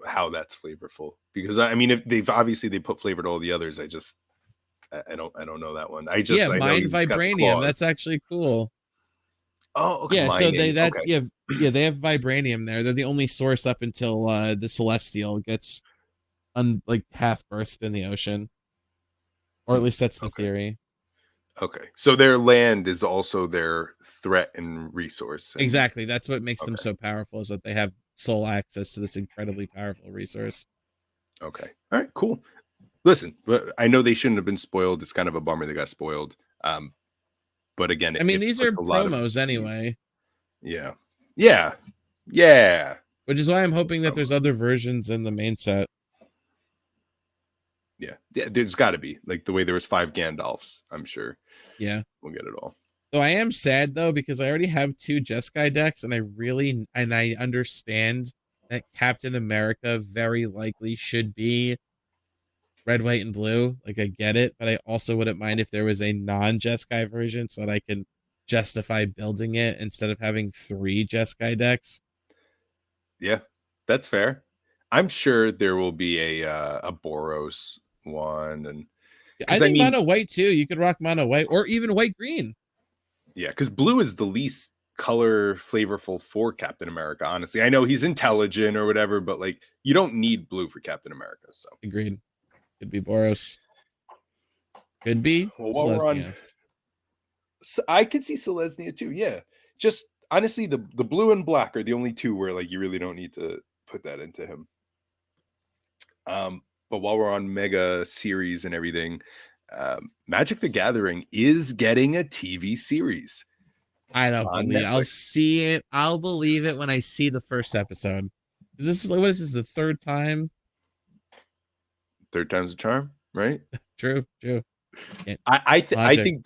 how that's flavorful because I mean if they've obviously they put flavor to all the others. I don't know that one. Yeah, I know mind he's got the vibranium. claws. That's actually cool. Oh, okay, Yeah, so they mining. that's Okay, yeah, they have vibranium there. They're the only source up until the celestial gets like half birthed in the ocean, or at hmm, least that's the okay, theory. okay. So their land is also their threat and resource, and Exactly, that's what makes them okay, so powerful, is that they have sole access to this incredibly powerful resource. okay, all right, cool. Listen, I know they shouldn't have been spoiled. It's kind of a bummer they got spoiled. But again, I mean, it these are puts a lot of promos heat. anyway, Yeah, yeah, yeah. which is why I'm hoping that there's Promos. other versions in the main set. Yeah, yeah. There's got to be like the way there was 5 Gandalfs. I'm sure Yeah. we'll get it all. So I am sad though, because I already have 2 Jeskai decks, and I understand that Captain America very likely should be red, white, and blue. Like, I get it, but I also wouldn't mind if there was a non-Jeskai version so that I can justify building it instead of having 3 Jeskai decks. Yeah, that's fair. I'm sure there will be a Boros one, and I because I think mean, mono white too. You could rock mono white or even white green. yeah, because blue is the least color flavorful for Captain America. Honestly, I know he's intelligent or whatever, but like you don't need blue for Captain America. So, Agreed. Could be Boros. Could be well, while we're on Celestia. I could see Selesnya too. Yeah, just honestly, the blue and black are the only two where like you really don't need to put that into him. But while we're on mega series and everything, Magic the Gathering is getting a TV series I don't on believe I'll Netflix. see it. I'll believe it when I see the first episode. Is this what is this the third time? Third time's a charm, right? True, true. Yeah, I logic. think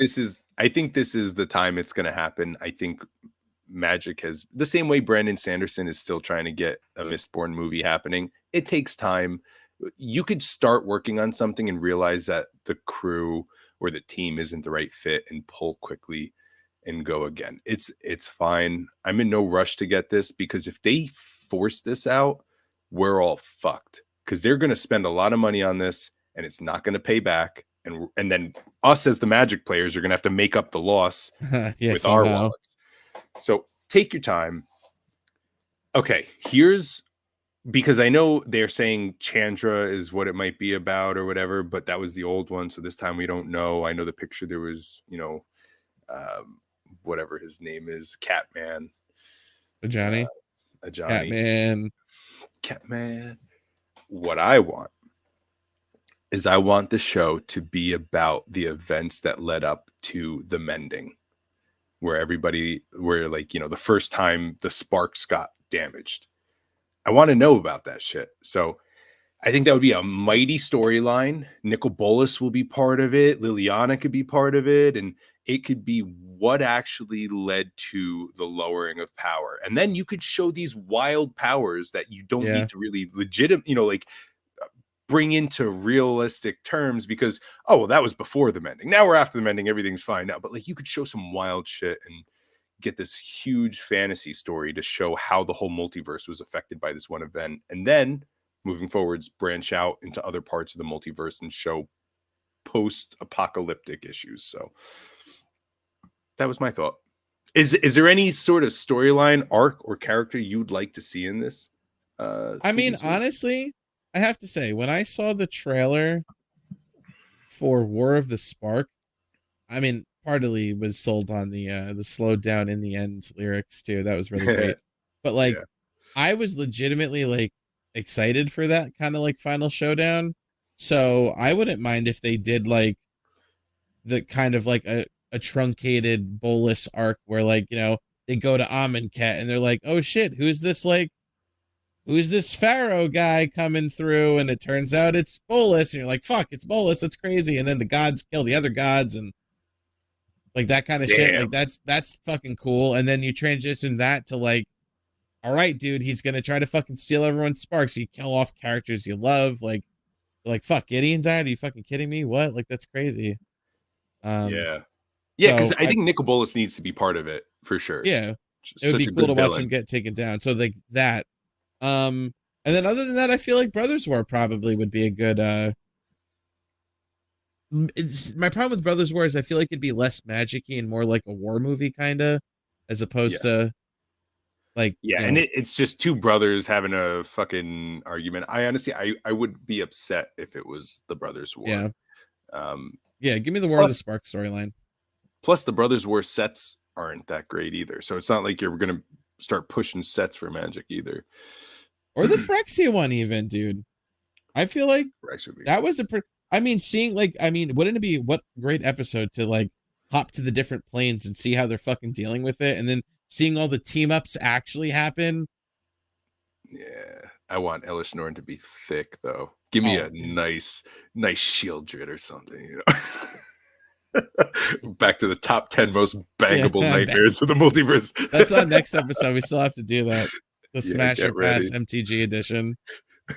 this is the time it's going to happen. I think Magic has the same way Brandon Sanderson is still trying to get a Mistborn movie happening. It takes time. You could start working on something and realize that the crew or the team isn't the right fit and pull quickly and go again. It's fine. I'm in no rush to get this because if they force this out, we're all fucked because they're going to spend a lot of money on this and it's not going to pay back. And then us as the Magic players are going to have to make up the loss Yeah, with our somehow. wallets. So take your time. Okay, here's because I know they're saying Chandra is what it might be about or whatever, but that was the old one. So this time we don't know. I know the picture there was, whatever his name is, Catman, Johnny, a Johnny, Catman. Catman. What I want is I want the show to be about the events that led up to the mending, where like, the first time the sparks got damaged. I want to know about that shit. So I think that would be a mighty storyline. Nicol Bolas will be part of it. Liliana could be part of it. And it could be what actually led to the lowering of power. And then you could show these wild powers that you don't Yeah. need to really like bring into realistic terms because, oh, well, that was before the mending. Now we're after the mending. Everything's fine now. But like you could show some wild shit and get this huge fantasy story to show how the whole multiverse was affected by this one event. And then moving forwards, branch out into other parts of the multiverse and show post-apocalyptic issues. So that was my thought. Is there any sort of storyline, arc, or character you'd like to see in this? I TV mean, series? honestly, I have to say, when I saw the trailer for War of the Spark, I mean, partly was sold on the slowed down in the end lyrics too. That was really great. But like Yeah, I was legitimately like excited for that kind of like final showdown. So I wouldn't mind if they did like the kind of like a truncated bolus arc where like, they go to Amonkhet and they're like, oh shit, who's this Pharaoh guy coming through? And it turns out it's Bolus, and you're like, fuck, it's Bolus, that's crazy. And then the gods kill the other gods and like that kind of shit. Like damn. that's fucking cool. And then you transition that to like, all right, dude, he's gonna try to fucking steal everyone's sparks. You kill off characters you love, like fuck, Gideon died. Are you fucking kidding me? What? Like that's crazy. Um, Yeah, yeah, because so I think Nicol Bolas needs to be part of it for sure. yeah, it would Such be a cool to good watch him villain. get taken down. So like that. And then other than that, I feel like Brothers War probably would be a good my problem with Brothers War is I feel like it'd be less magicy and more like a war movie kind of, as opposed Yeah. to like Yeah, and it's just two brothers having a fucking argument. I honestly, I would be upset if it was the Brothers War. yeah, Um, yeah. Give me the War of the plus, Spark storyline plus the Brothers War sets aren't that great either. So it's not like you're gonna start pushing sets for Magic either. or the Phyrexia one even, dude. I feel like Rex would be that good. was I mean, seeing like I mean, wouldn't it be what great episode to like hop to the different planes and see how they're fucking dealing with it, and then seeing all the team ups actually happen. Yeah, I want Elish Norn to be thick though. Give me Oh, a dude. nice shield drit or something. Back to the top 10 most Yeah, bangable nightmares of the multiverse. that's on next episode. We still have to do that. The Yeah, Smasher get Pass ready. MTG edition.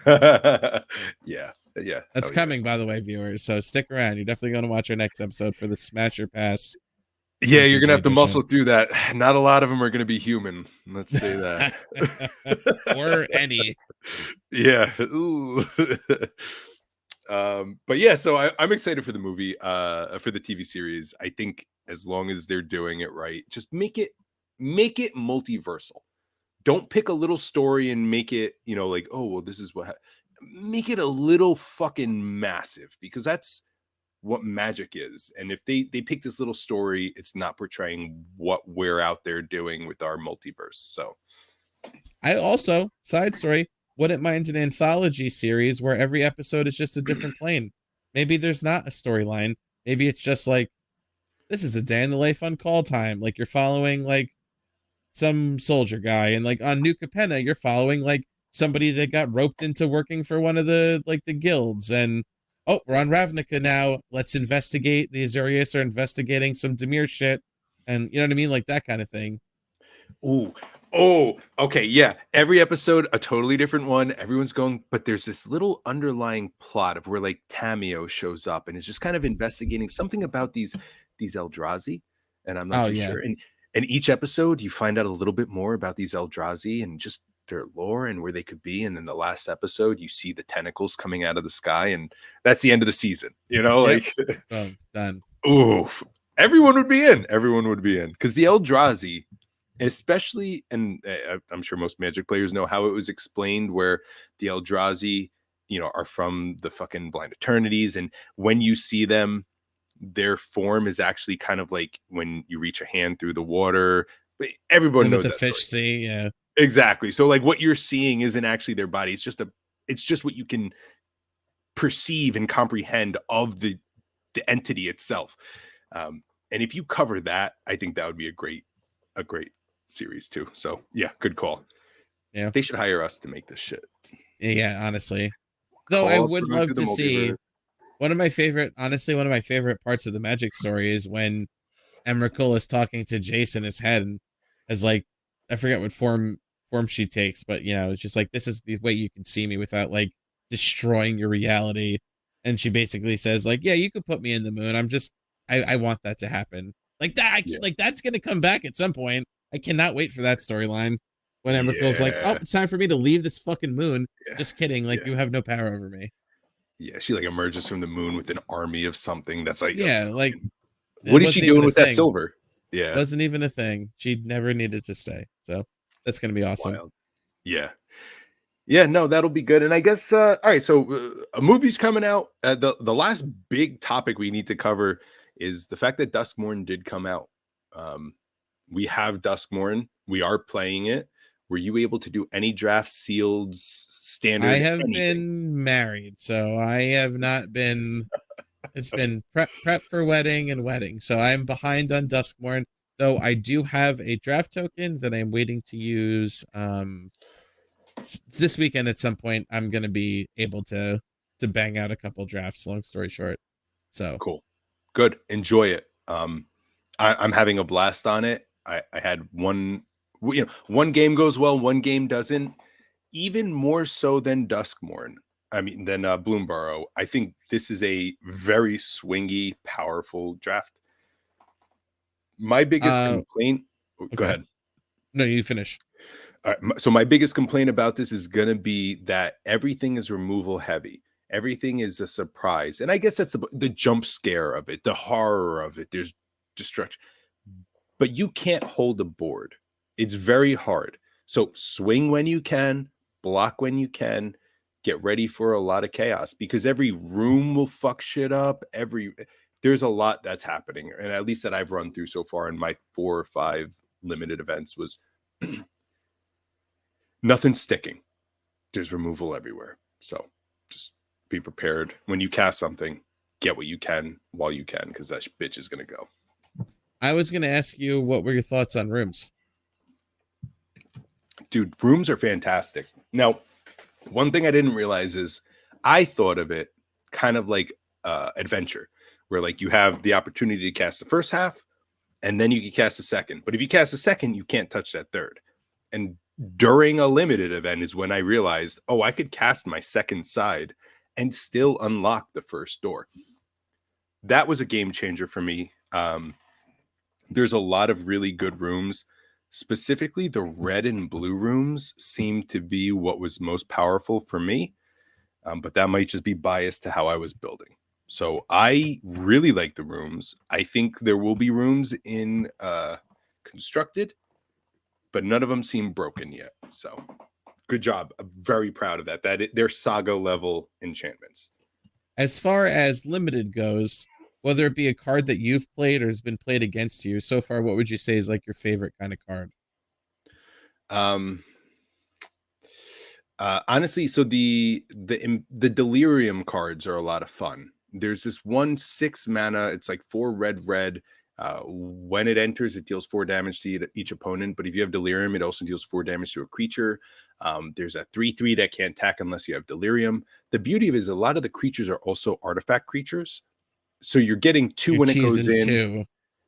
Yeah, yeah. That's Oh yeah. coming, by the way, viewers. So stick around. You're definitely going to watch our next episode for the Smasher Pass Yeah, you're gonna MTG have to muscle edition. through that. Not a lot of them are gonna be human. Let's say that. Or any. Yeah. Ooh. But yeah, so I'm excited for the movie, for the TV series. I think as long as they're doing it right, just make it multiversal. Don't pick a little story and make it, like, oh well, this is what. Make it a little fucking massive because what magic is. And if they pick this little story, it's not portraying what we're out there doing with our multiverse. So I also, side story, wouldn't mind an anthology series where every episode is just a different plane. Maybe there's not a storyline. Maybe it's just like, this is a day in the life on call time. Like you're following like some soldier guy, and like on New Capenna, you're following like somebody that got roped into working for one of the like the guilds. And oh, we're on Ravnica now. Let's investigate. The Azurius are investigating some Demir shit, and you know what I mean, like that kind of thing. ooh, oh, okay, yeah. Every episode, a totally different one. Everyone's going, but there's this little underlying plot of where like Tamio shows up and is just kind of investigating something about these Eldrazi, and I'm not Oh too yeah, sure. And each episode, you find out a little bit more about these Eldrazi and just their lore and where they could be. And then the last episode, you see the tentacles coming out of the sky, and that's the end of the season. You know, yep, like, boom, done. oof. Everyone would be in. Everyone would be in because the Eldrazi, especially, and I'm sure most Magic players know how it was explained, where the Eldrazi, are from the fucking Blind Eternities, and when you see them, their form is actually kind of like when you reach a hand through the water. But everyone And with knows the that story. fish sea, yeah, Exactly. So like what you're seeing isn't actually their body. It's just what you can perceive and comprehend of the entity itself. And if you cover that, I think that would be a great series too. So yeah, good call. yeah, They should hire us to make this shit. yeah. Honestly, though, I Call up would going love through the to see multiverse. one of my favorite parts of the Magic story is when Emrakul is talking to Jace in his head, and as like, I forget what form she takes, but you know, it's just like, this is the way you can see me without like destroying your reality. And she basically says like, yeah, you could put me in the moon. I want that to happen. Like that, Yeah. like that's gonna come back at some point. I cannot wait for that storyline when Emrakul's like, oh, Yeah. it's time for me to leave this fucking moon. Yeah. Just kidding. Like Yeah. you have no power over me. Yeah. She like emerges from the moon with an army of something that's like Yeah, like it what is she wasn't even doing a with that thing. silver? Yeah. Wasn't even a thing. She never needed to stay. So that's gonna be awesome. Wild. Yeah. Yeah, no, that'll be good. And I guess all right, so a movie's coming out. The last big topic we need to cover is the fact that Duskmourn did come out. Um, we have Duskmourn. We are playing it. Were you able to do any draft, sealed, I standard, have anything? been married, so I have not been. It's been prep for wedding and wedding, so I'm behind on Duskmourn. Though I do have a draft token that I'm waiting to use. This weekend at some point, I'm gonna be able to bang out a couple drafts. Long story short, so Cool. Good. Enjoy it. I'm having a blast on it. I had one game goes well, one game doesn't. Even more so than Duskmourn. I mean, than Bloomborough. I think this is a very swingy, powerful draft. My biggest complaint. Go okay. ahead. No, you finish. All right, so my biggest complaint about this is going to be that everything is removal heavy. Everything is a surprise, and I guess that's the jump scare of it, the horror of it. There's destruction, but you can't hold a board. It's very hard. So swing when you can, block when you can, get ready for a lot of chaos because every room will fuck shit up. There's a lot that's happening, and at least that I've run through so far in my 4 or 5 limited events was nothing sticking. There's removal everywhere. So just be prepared when you cast something. Get what you can while you can, because that bitch is gonna go. I was gonna ask you what were your thoughts on rooms. Dude, rooms are fantastic. Now, one thing I didn't realize is I thought of it kind of like adventure, where like you have the opportunity to cast the first half and then you can cast the second. But if you cast the second, you can't touch that third. And during a limited event is when I realized, oh, I could cast my second side and still unlock the first door. That was a game changer for me. There's a lot of really good rooms. Specifically, the red and blue rooms seem to be what was most powerful for me. But that might just be biased to how I was building. So I really like the rooms. I think there will be rooms in constructed, but none of them seem broken yet. So good job. I'm very proud of that. They're saga level enchantments. as far as limited goes, whether it be a card that you've played or has been played against you so far, what would you say is like your favorite kind of card? Um, honestly, so the delirium cards are a lot of fun. There's this one 6 mana. It's like 4 red, red. When it enters, it deals 4 damage to each opponent. But if you have delirium, it also deals 4 damage to a creature. There's a 3/3 that can't attack unless you have delirium. The beauty of it is a lot of the creatures are also artifact creatures, so you're getting two You're when it goes cheesing in. too.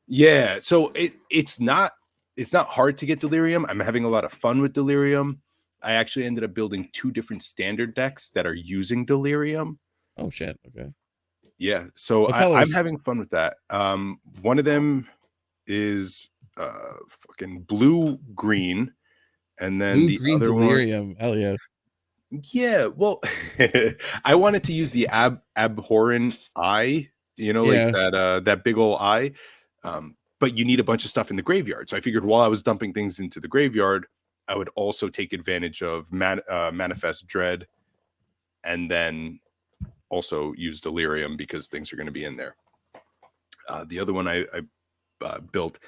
Yeah, so it's not hard to get delirium. I'm having a lot of fun with delirium. I actually ended up building 2 different standard decks that are using delirium. Oh shit. Okay. Yeah, so What I'm colors? having fun with that. One of them is fucking blue green, and then Blue the green other one, delirium. Hell yeah. yeah, well, I wanted to use the abhorrent eye, like Yeah. that big old eye. But you need a bunch of stuff in the graveyard. So I figured while I was dumping things into the graveyard, I would also take advantage of manifest dread, and then also use delirium because things are going to be in there. The other one I built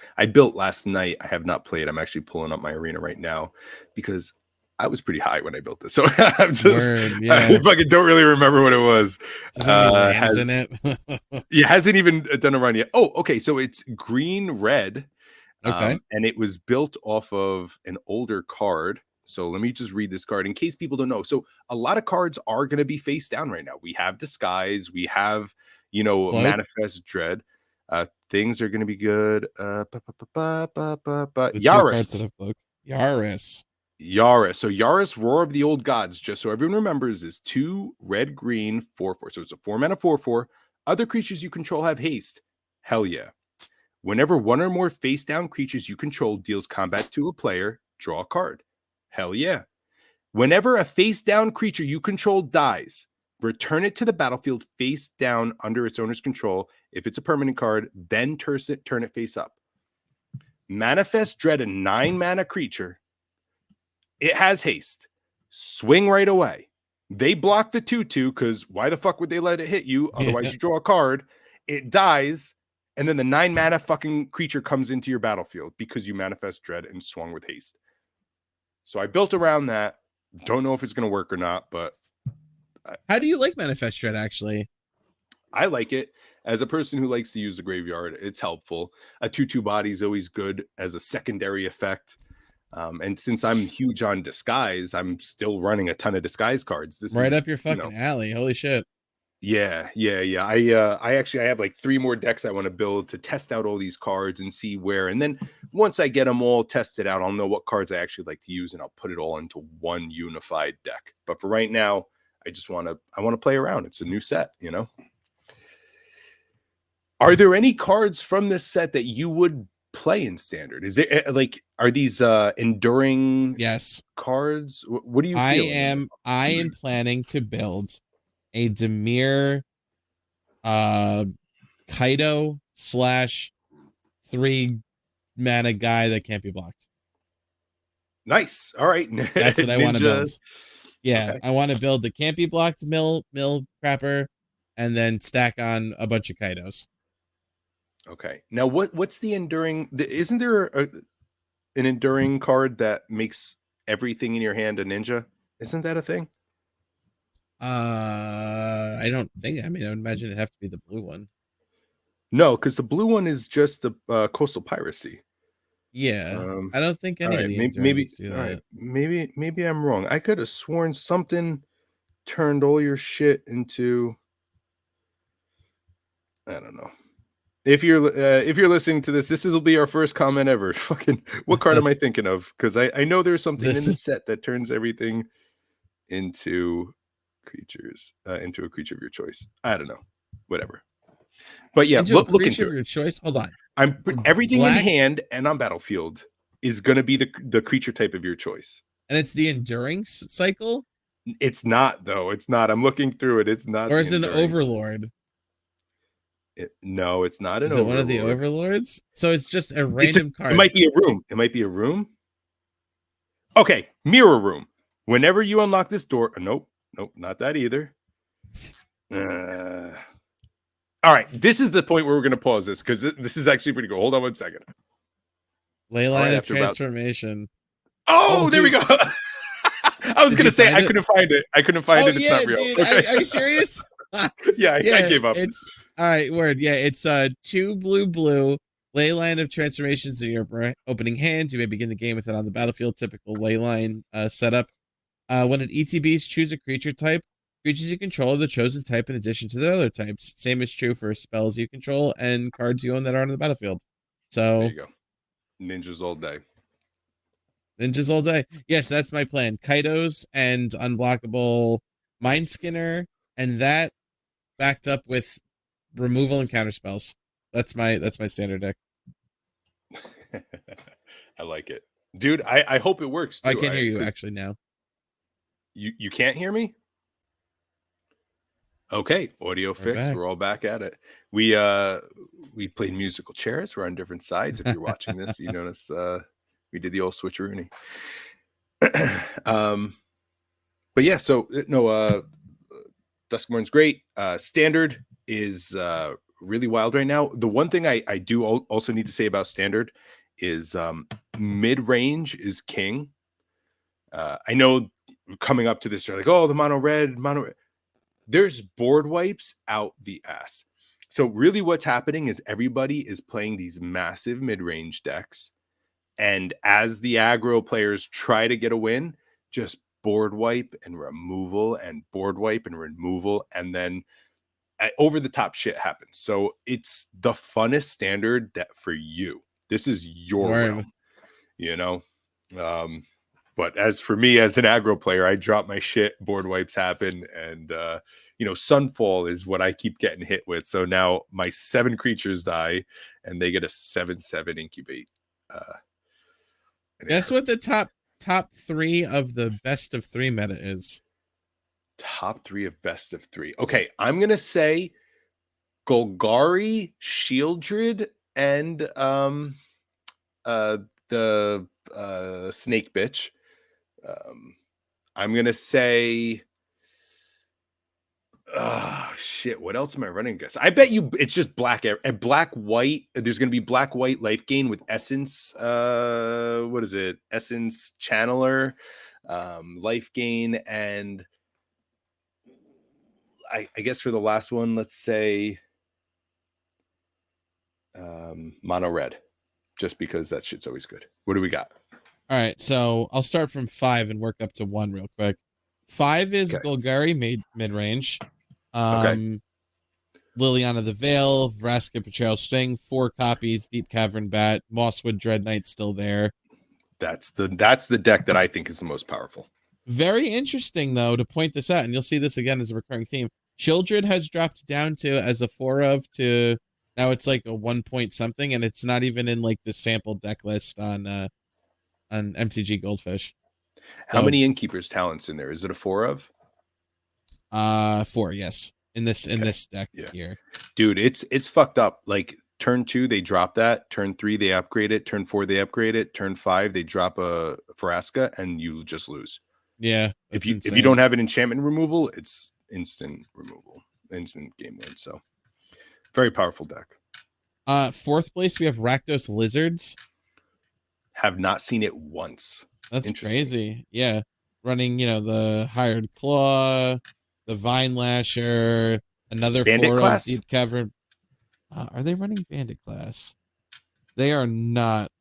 last night. I have not played. I'm actually pulling up my arena right now because I was pretty high when I built this. So Word. I Yeah. fucking don't really remember what it was. Does it have any lands Has in it? Yeah, hasn't even done a run yet. Oh, okay. So it's green red, Okay. and it was built off of an older card. So let me just read this card in case people don't know. So a lot of cards are going to be face down right now. We have Disguise, we have, Cloak. Manifest Dread. Things are going to be good. The two cards that Yaris. have cloak. Yaris. Yaris. So Yaris, Roar of the Old Gods, just so everyone remembers, is 2 red, green, 4/4. So it's a 4 mana 4/4. Other creatures you control have haste. Hell yeah. Whenever one or more face down creatures you control deals combat to a player, draw a card. Hell yeah. Whenever a face down creature you control dies, return it to the battlefield face down under its owner's control. If it's a permanent card, then turn it face up. Manifest Dread, a 9 mana creature. It has haste. Swing right away. They block the 2/2 because why the fuck would they let it hit you? Otherwise, you draw a card. It dies, and then the 9 mana fucking creature comes into your battlefield because you manifest dread and swung with haste. So I built around that. Don't know if it's going to work or not, but How do you like Manifest Dread actually? I like it. As a person who likes to use the graveyard, it's helpful. A 2/2 body is always good as a secondary effect. And since I'm huge on disguise, I'm still running a ton of disguise cards. This Right is, up your fucking alley. Holy shit. yeah, yeah, yeah. I have like 3 more decks I want to build to test out all these cards and see where. And then once I get them all tested out, I'll know what cards I actually like to use, and I'll put it all into one unified deck. But for right now, I want to play around. It's a new set. Are there any cards from this set that you would play in standard? Is there are these enduring Yes. cards? What are you feeling? I am planning to build a Demir Kaido slash 3 mana guy that can't be blocked. Nice. All right. That's what I want to Ninja. build. Yeah, Okay. I want to build the can't be blocked mill crapper and then stack on a bunch of Kaidos. Okay. Now what's the enduring? Isn't there an enduring card that makes everything in your hand a ninja? Isn't that a thing? I don't think. I mean, I would imagine it'd have to be the blue one. No, because the blue one is just the coastal piracy. Yeah, I don't think All any of right, the maybe endurance do all right, that. maybe I'm wrong. I could have sworn something turned all your shit into, I don't know. If you're listening to this will be our first comment ever. Fucking, what card am I thinking of? Because I know there's something in This the set that turns everything into into a creature of your choice. I don't know, whatever. But yeah, into a look creature into of it. your choice. Hold on, Everything in black, hand and on battlefield is going to be the creature type of your choice. and it's the enduring cycle, It's not though. It's not. I'm looking through it. It's not or the is it an enduring. overlord? No, it's not an Is it one of the overlord. overlords? So it's just a It random card. might be a room. It might be a room. Okay, mirror room. Whenever you unlock this door, nope, not that either. Uh, all right, this is the point where we're going to pause this because this is actually pretty cool. Hold on one second. All right, Leyline of after about transformation. Oh, oh, there we dude, go. I was did going you to say find I it? couldn't find it. I couldn't find Oh it. It's yeah, not real. dude. Okay. Are you serious? Yeah, I Yeah, gave up. it's all right. Word. Yeah, it's two blue. Leyline of transformations in your opening hand. You may begin the game with it on the battlefield. Typical leyline setup. When it ETBs, choose a creature type. Creatures you control are the chosen type in addition to the other types. Same is true for spells you control and cards you own that are on the battlefield. There So you go. Ninjas all day. ninjas all day. Yes, that's my plan. Kaidos and unblockable Mind Skinner, and that backed up with removal and counter spells. That's my standard deck. I like it, dude. I hope it works I too. can't I hear you because actually now. you can't hear me. Okay, audio We're fixed. back. We're all back at it. We played musical chairs. We're on different sides. If you're watching this, you notice we did the old switcheroony. um, but yeah, so no, Duskmourn's great. Standard is really wild right now. The one thing I do also need to say about standard is mid range is king. I know coming up to this, you're like, oh, the mono red, mono. There's board wipes out the ass. So really, what's happening is everybody is playing these massive mid range decks, and as the aggro players try to get a win, just board wipe and removal and board wipe and removal, and then over the top shit happens. So it's the funnest standard that for you. This is your Word. realm, you know. Um, but as for me as an aggro player, I drop my shit, board wipes happen, and Sunfall is what I keep getting hit with. So now my 7 creatures die, and they get a 7/7 incubate. And it Guess what the hurts. top three of the best of three meta is? Top 3 of best of 3. Okay, I'm gonna say Golgari, Shieldred, and the snake bitch. I'm gonna say oh shit, what else am I running against? I bet you it's just black and black white. There's gonna be black white life gain with essence. What is it? Essence channeler, life gain, and I guess for the last one, let's say mono red, just because that shit's always good. What do we got? All right, so I'll start from 5 and work up to 1 real quick. 5 is Okay. Golgari mid range. Okay. Liliana the Veil, Vraska Betrayal Sting, 4 copies, Deep Cavern Bat, Mosswood Dread Knight still there. That's the deck that I think is the most powerful. Very interesting though to point this out, and you'll see this again as a recurring theme. Children has dropped down to as a 4 of to now it's like a 1 point something, and it's not even in like the sample deck list on MTG Goldfish. How So many innkeepers talents in there? Is it a 4 of? 4, yes. In this deck Yeah. here. Dude, it's fucked up. Like turn 2, they drop that. Turn 3, they upgrade it. Turn 4, they upgrade it. Turn 5, they drop a Vraska, and you just lose. Yeah, If that's you insane. don't have an enchantment removal, it's instant removal, instant game win. So very powerful deck. 4th place we have Rakdos Lizards. Have not seen it once. That's crazy. Yeah. Running, the Hired Claw, the Vine Lasher, another Bandit 4 of class? Deep Cavern. Are they running Bandit class? They are not.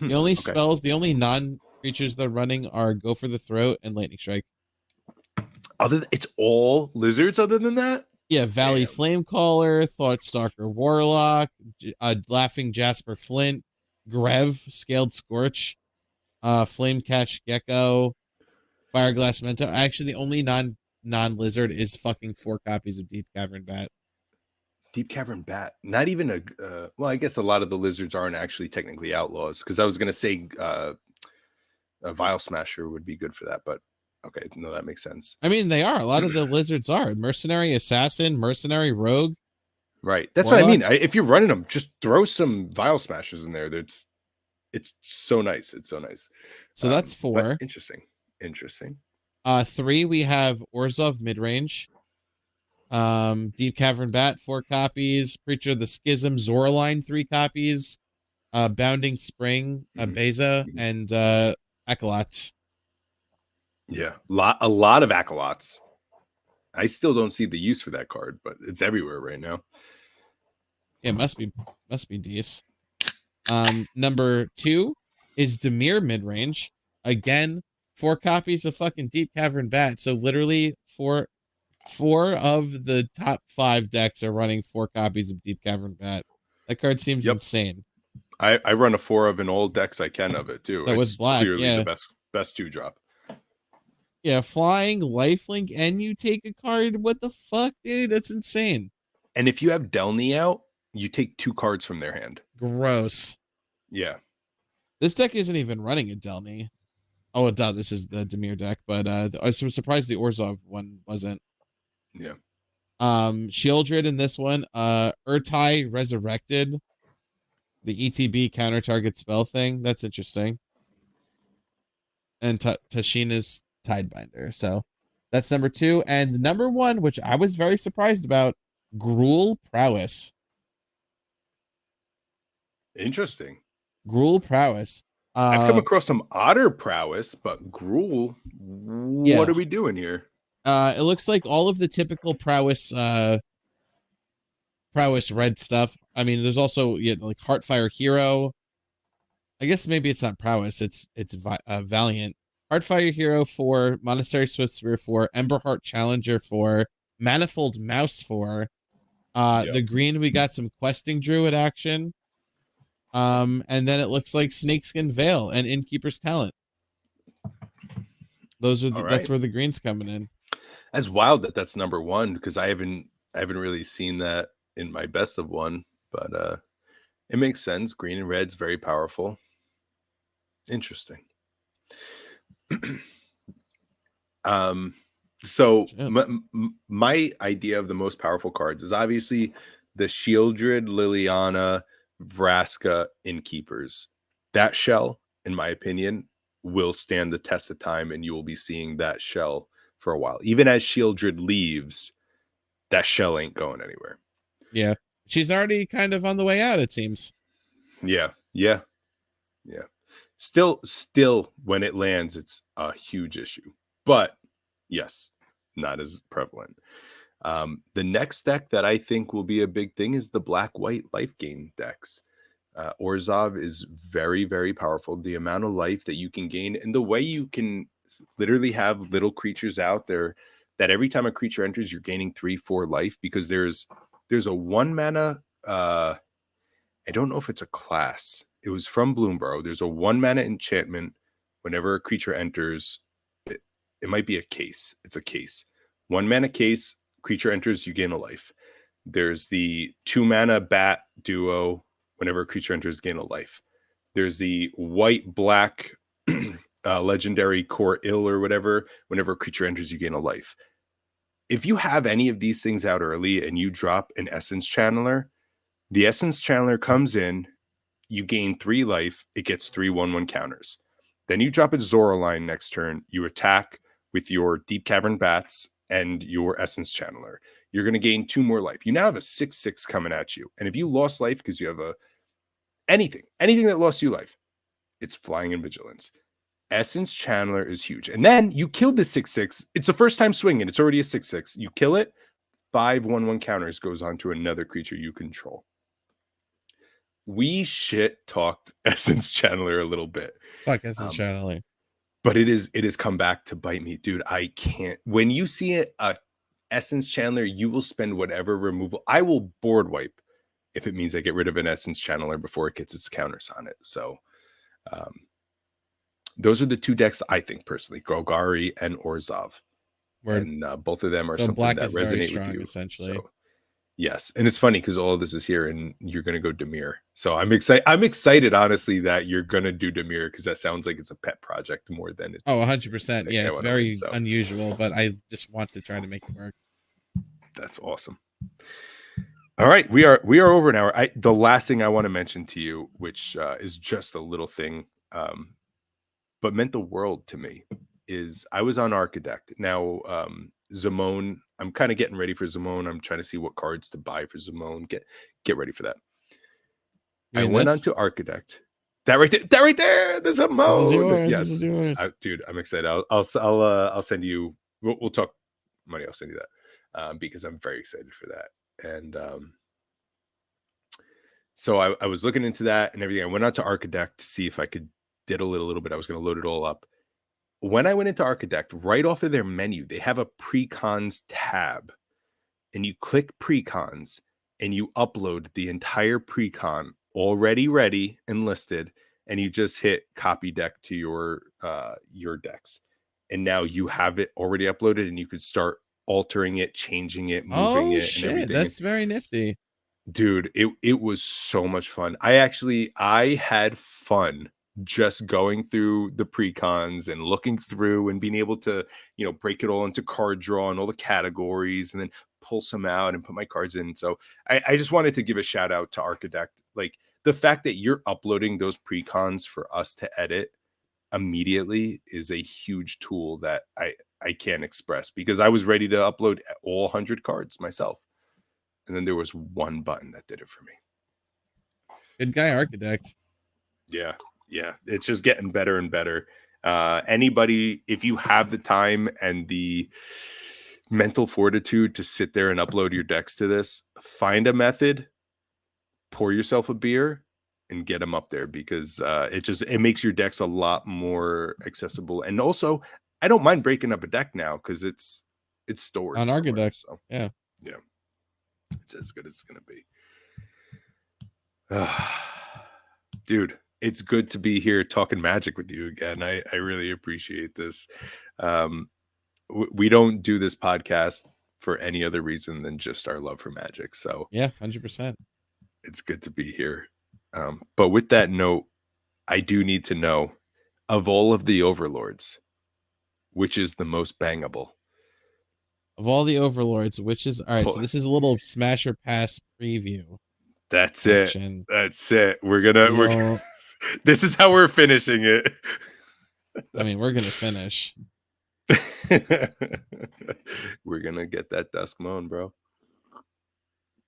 The only Okay. spells, the only non creatures they're running are Go for the Throat and Lightning Strike. It's all lizards other than that? Yeah, Valley Flamecaller, Thoughtstalker Warlock, Laughing Jasper Flint, Grev, Scaled Scorch, Flame Catch Gecko, Fireglass Mento. Actually, the only non-lizard is fucking 4 copies of Deep Cavern Bat. Deep Cavern Bat. Not even a well, I guess a lot of the lizards aren't actually technically outlaws, because I was gonna say a Vile Smasher would be good for that, but okay, no, that makes sense. I mean, they are. A lot of the lizards are Mercenary Assassin, Mercenary Rogue. Right. That's Warlock. what I mean. If you're running them, just throw some Vile Smashers in there. It's so nice. It's so nice. So that's 4. Interesting. 3 we have Orzhov midrange. Deep Cavern Bat, 4 copies. Preacher of the Schism, Zoraline, 3 copies. Bounding Spring, Mhm. Beza, Mhm. and Acolytes. Yeah, a lot of acolytes. I still don't see the use for that card, but it's everywhere right now. Yeah, must be decent. Number 2 is Demir Midrange. Again, 4 copies of fucking Deep Cavern Bat. So literally four of the top 5 decks are running 4 copies of Deep Cavern Bat. That card seems Yep, insane. I run a 4 of an old decks I can of it too. That with It's black, clearly the yeah. best 2-drop. Yeah, flying, lifelink, and you take a card. What the fuck, dude? That's insane. And if you have Delny out, you take 2 cards from their hand. Gross. Yeah. This deck isn't even running a Delny. Oh, duh, this is the Demir deck, but I was surprised the Orzhov one wasn't. Yeah. Shieldred in this one, Urtai Resurrected, the ETB counter target spell thing. That's interesting. And Tashina's Tidebinder. So that's number 2. And number 1, which I was very surprised about, Gruul Prowess. Interesting. Gruul Prowess. I've come across some otter prowess, but Gruul, what Yeah. are we doing here? It looks like all of the typical prowess red stuff. I mean, there's also like Heartfire Hero. I guess maybe it's not prowess. It's Valiant. Heartfire Hero for Monastery Swiftspear for Emberheart Challenger for Manifold Mouse for Yep. the green we got some Questing Druid action. And then it looks like Snakeskin Veil and Innkeeper's Talent. That's where the green's coming in. That's wild that's number 1 because I haven't really seen that in my best of 1, but it makes sense. Green and red's very powerful. Interesting. So my idea of the most powerful cards is obviously the Shieldred, Liliana, Vraska, Innkeepers. That shell, in my opinion, will stand the test of time, and you will be seeing that shell for a while. Even as Shieldred leaves, that shell ain't going anywhere. Yeah. She's already kind of on the way out, it seems. Yeah. Still, when it lands, it's a huge issue. But yes, not as prevalent. The next deck that I think will be a big thing is the black-white life gain decks. Orzhov is very, very powerful. The amount of life that you can gain and the way you can literally have little creatures out there that every time a creature enters, you're gaining 3-4 life because there's a 1 mana. I don't know if it's a class. It was from Bloomborough. There's a 1 mana enchantment. Whenever a creature enters, it might be a case. It's a case. 1 mana case, creature enters, you gain a life. There's the 2 mana bat duo. Whenever a creature enters, gain a life. There's the white-black legendary core ill or whatever. Whenever a creature enters, you gain a life. If you have any of these things out early and you drop an Essence Channeler, the Essence Channeler comes in, you gain 3 life, it gets 3 1/1 counters. Then you drop a Zoraline next turn, you attack with your Deep Cavern Bats and your Essence Channeler. You're going to gain 2 more life. You now have a 6/6 coming at you. And if you lost life because you have anything that lost you life, it's Flying and Vigilance. Essence Channeler is huge. And then you killed the 6/6. It's the first time swinging. It's already a 6/6. You kill it, 5 1/1 counters goes on to another creature you control. We shit talked Essence Channeler a little bit. Fuck Essence Channeler. But it is come back to bite me, dude. I can't. When you see a Essence Channeler, you will spend whatever removal. I will board wipe if it means I get rid of an Essence Channeler before it gets its counters on it. So those are the 2 decks I think personally, Golgari and Orzhov. Word. And both of them are so something black that is very resonate strong, with you. essentially. So, yes, and it's funny because all of this is here, and you're gonna go Dimir. So I'm excited. I'm excited, honestly, that you're gonna do Dimir because that sounds like it's a pet project more than it's. 100%. Yeah, it's very unusual, but I just want to try to make it work. That's awesome. All right, we are over an hour. The last thing I want to mention to you, which is just a little thing, but meant the world to me, is I was on Architect. Now, Zamone I'm kind of getting ready for Zimone. I'm trying to see what cards to buy for Zimone. Get ready for that. You I mean went on this? to Architect. That right there. That right there. There's a This is mode. yours. This is Yes, yours. dude. I'm excited. I'll send you. We'll talk money. I'll send you that because I'm very excited for that. And so I was looking into that and everything. I went out to Architect to see if I could diddle it a little bit. I was going to load it all up. When I went into Architect, right off of their menu, they have a pre-cons tab, and you click pre-cons and you upload the entire pre-con already ready and listed, and you just hit copy deck to your decks. And now you have it already uploaded and you could start altering it, changing it, moving Oh it and shit, everything. that's very nifty. Dude, it was so much fun. I had fun just going through the pre-cons and looking through and being able to, break it all into card draw and all the categories and then pull some out and put my cards in. So I just wanted to give a shout out to Architect. Like the fact that you're uploading those pre-cons for us to edit immediately is a huge tool that I can't express, because I was ready to upload all 100 cards myself. And then there was one button that did it for me. Good guy, Architect. Yeah. Yeah. It's just getting better and better. Anybody, if you have the time and the mental fortitude to sit there and upload your decks to this, find a method, pour yourself a beer, and get them up there, because it makes your decks a lot more accessible. And also, I don't mind breaking up a deck now because it's stored On somewhere. Architect. So Yeah. it's as good as it's gonna be. Dude, it's good to be here talking Magic with you again. I really appreciate this. We don't do this podcast for any other reason than just our love for Magic. So Yeah, 100%. it's good to be here. But with that note, I do need to know, of all of the overlords, which is the most bangable? Of all the overlords, which is all right, so Pull- this is a little smasher pass preview That's it. action. That's it. We're this is how we're finishing it. I mean, we're gonna finish. We're gonna get that Duskmourn, bro.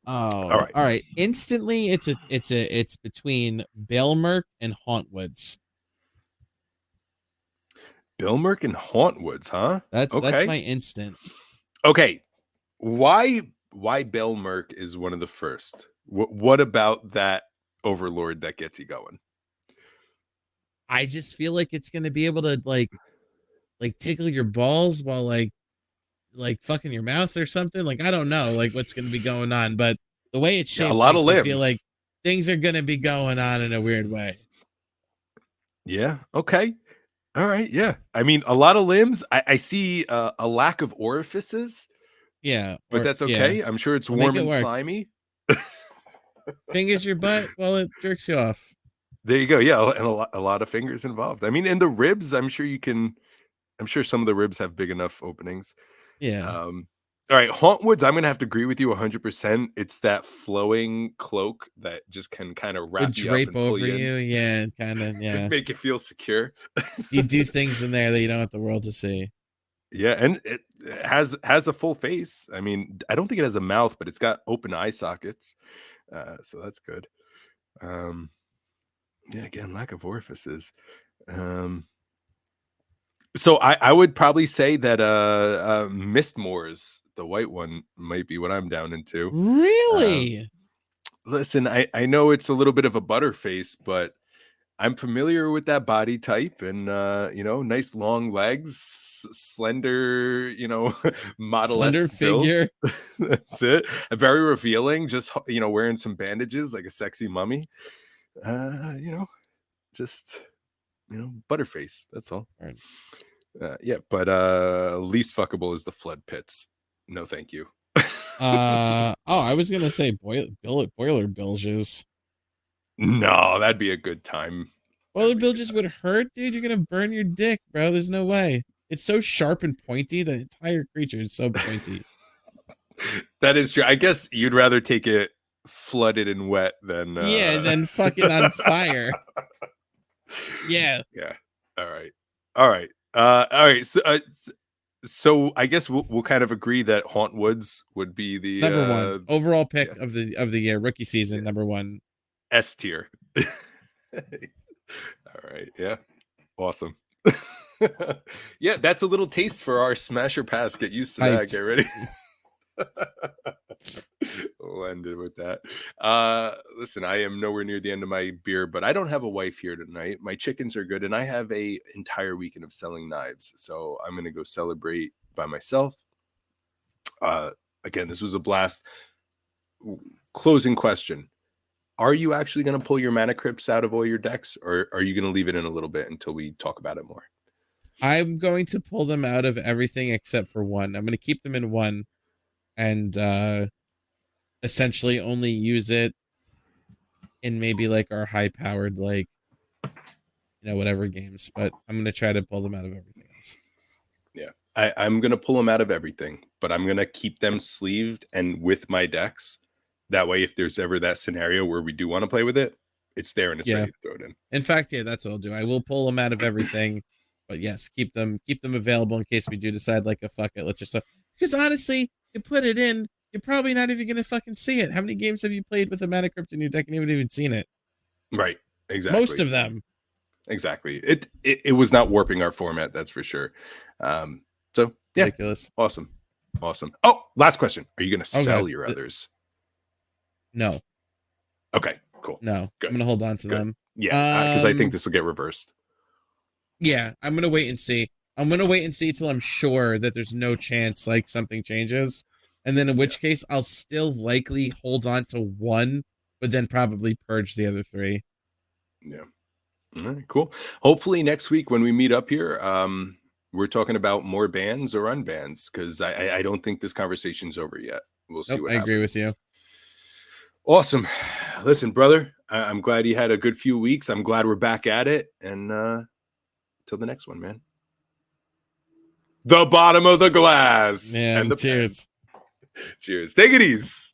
Oh, All right. all right. Instantly, it's between Bailmerk and Hauntwoods. Billmerk and Hauntwoods, huh? That's Okay. my instant. Okay. Why Billmerk is one of the first? What about that overlord that gets you going? I just feel like it's gonna be able to like tickle your balls while like fucking your mouth or something. Like I don't know like what's gonna be going on, but the way it's Yeah, a shaped lot of makes me feel like limbs. things are gonna be going on in a weird way. Yeah. Okay. All right. Yeah. I mean, a lot of limbs. I see a lack of orifices, Yeah, but or that's yeah, okay. I'm sure it's we'll make warm it and work. slimy. Fingers your butt while it jerks you off. There you go. Yeah, and a lot of fingers involved. I mean, and the ribs, I'm sure some of the ribs have big enough openings. Yeah, Um, all right, Hauntwoods, I'm gonna have to agree with you 100%. It's that flowing cloak that just can kind of would wrap you up drape and pull over you in, you. Yeah, kind of. and Yeah, make you feel secure. you do things in there that you don't want the world to see. Yeah, and it has a full face. I mean, I don't think it has a mouth, but it's got open eye sockets, so that's good. Um, yeah, again, lack of orifices. Um, So I would probably say that Mistmore's, the white one, might be what I'm down into. Um, Really? listen, I know it's a little bit of a butterface, but I'm familiar with that body type, and nice long legs, slender, Slender model-esque build. figure. That's it. Very revealing, just wearing some bandages like a sexy mummy. Just butterface. That's all. Yeah, but least fuckable is the flood pits. No, thank you. Oh, I was gonna say boiler bilges. No, that'd be a good time. That'd Boiler be a good bilges would hurt, dude. You're gonna burn your dick, bro. There's no way. It's so sharp and pointy. The entire creature is so pointy. time. That is true. I guess you'd rather take it flooded and wet than Yeah, then fucking on fire. Yeah. Yeah. All right. All right. All right. So I guess we'll kind of agree that Haunt Woods would be the Number one overall pick yeah, of the year, rookie season. yeah, Number one. S tier. All right, yeah, awesome. Yeah, that's a little taste for our Smasher Pass. Get used to that. Get Hyped. ready. We'll end it with that. Listen, I am nowhere near the end of my beer, but I don't have a wife here tonight. My chickens are good, and I have a entire weekend of selling knives, so I'm gonna go celebrate by myself. Uh, Again, this was a blast. Closing question: are you actually going to pull your mana crypts out of all your decks, or are you going to leave it in a little bit until we talk about it more? I'm going to pull them out of everything except for one. I'm going to keep them in one and essentially only use it in maybe like our high powered, like, whatever games, but I'm going to try to pull them out of everything else. Yeah, I'm going to pull them out of everything, but I'm going to keep them sleeved and with my decks. That way, if there's ever that scenario where we do want to play with it, it's there and it's Yeah. ready to throw it in. In fact, yeah, that's what I'll do. I will pull them out of everything, but yes, keep them available in case we do decide like a fuck it, let's just because honestly, you put it in, you're probably not even gonna fucking see it. How many games have you played with a mana crypt in your deck and you haven't even seen it? Right. Most Exactly. of them. Exactly. It was not warping our format, that's for sure. So yeah, Ridiculous. awesome. Oh, last question: are you going to Oh sell god. your others? No. Okay, cool, No. good, I'm gonna hold on to good. them. Yeah, because I think this will get reversed. Yeah, I'm gonna wait and see. I'm gonna wait and see till I'm sure that there's no chance like something changes. And then in Yeah, which case I'll still likely hold on to one, but then probably purge the other three. yeah. All right, cool. Hopefully next week when we meet up here, we're talking about more bans or unbans because I don't think this conversation's over yet. We'll see Nope, what I agree with happens. you. Awesome. Listen, brother, I'm glad you had a good few weeks. I'm glad we're back at it. And till the next one, man. The bottom of the glass Man, and the pen. cheers. Cheers. Take it easy.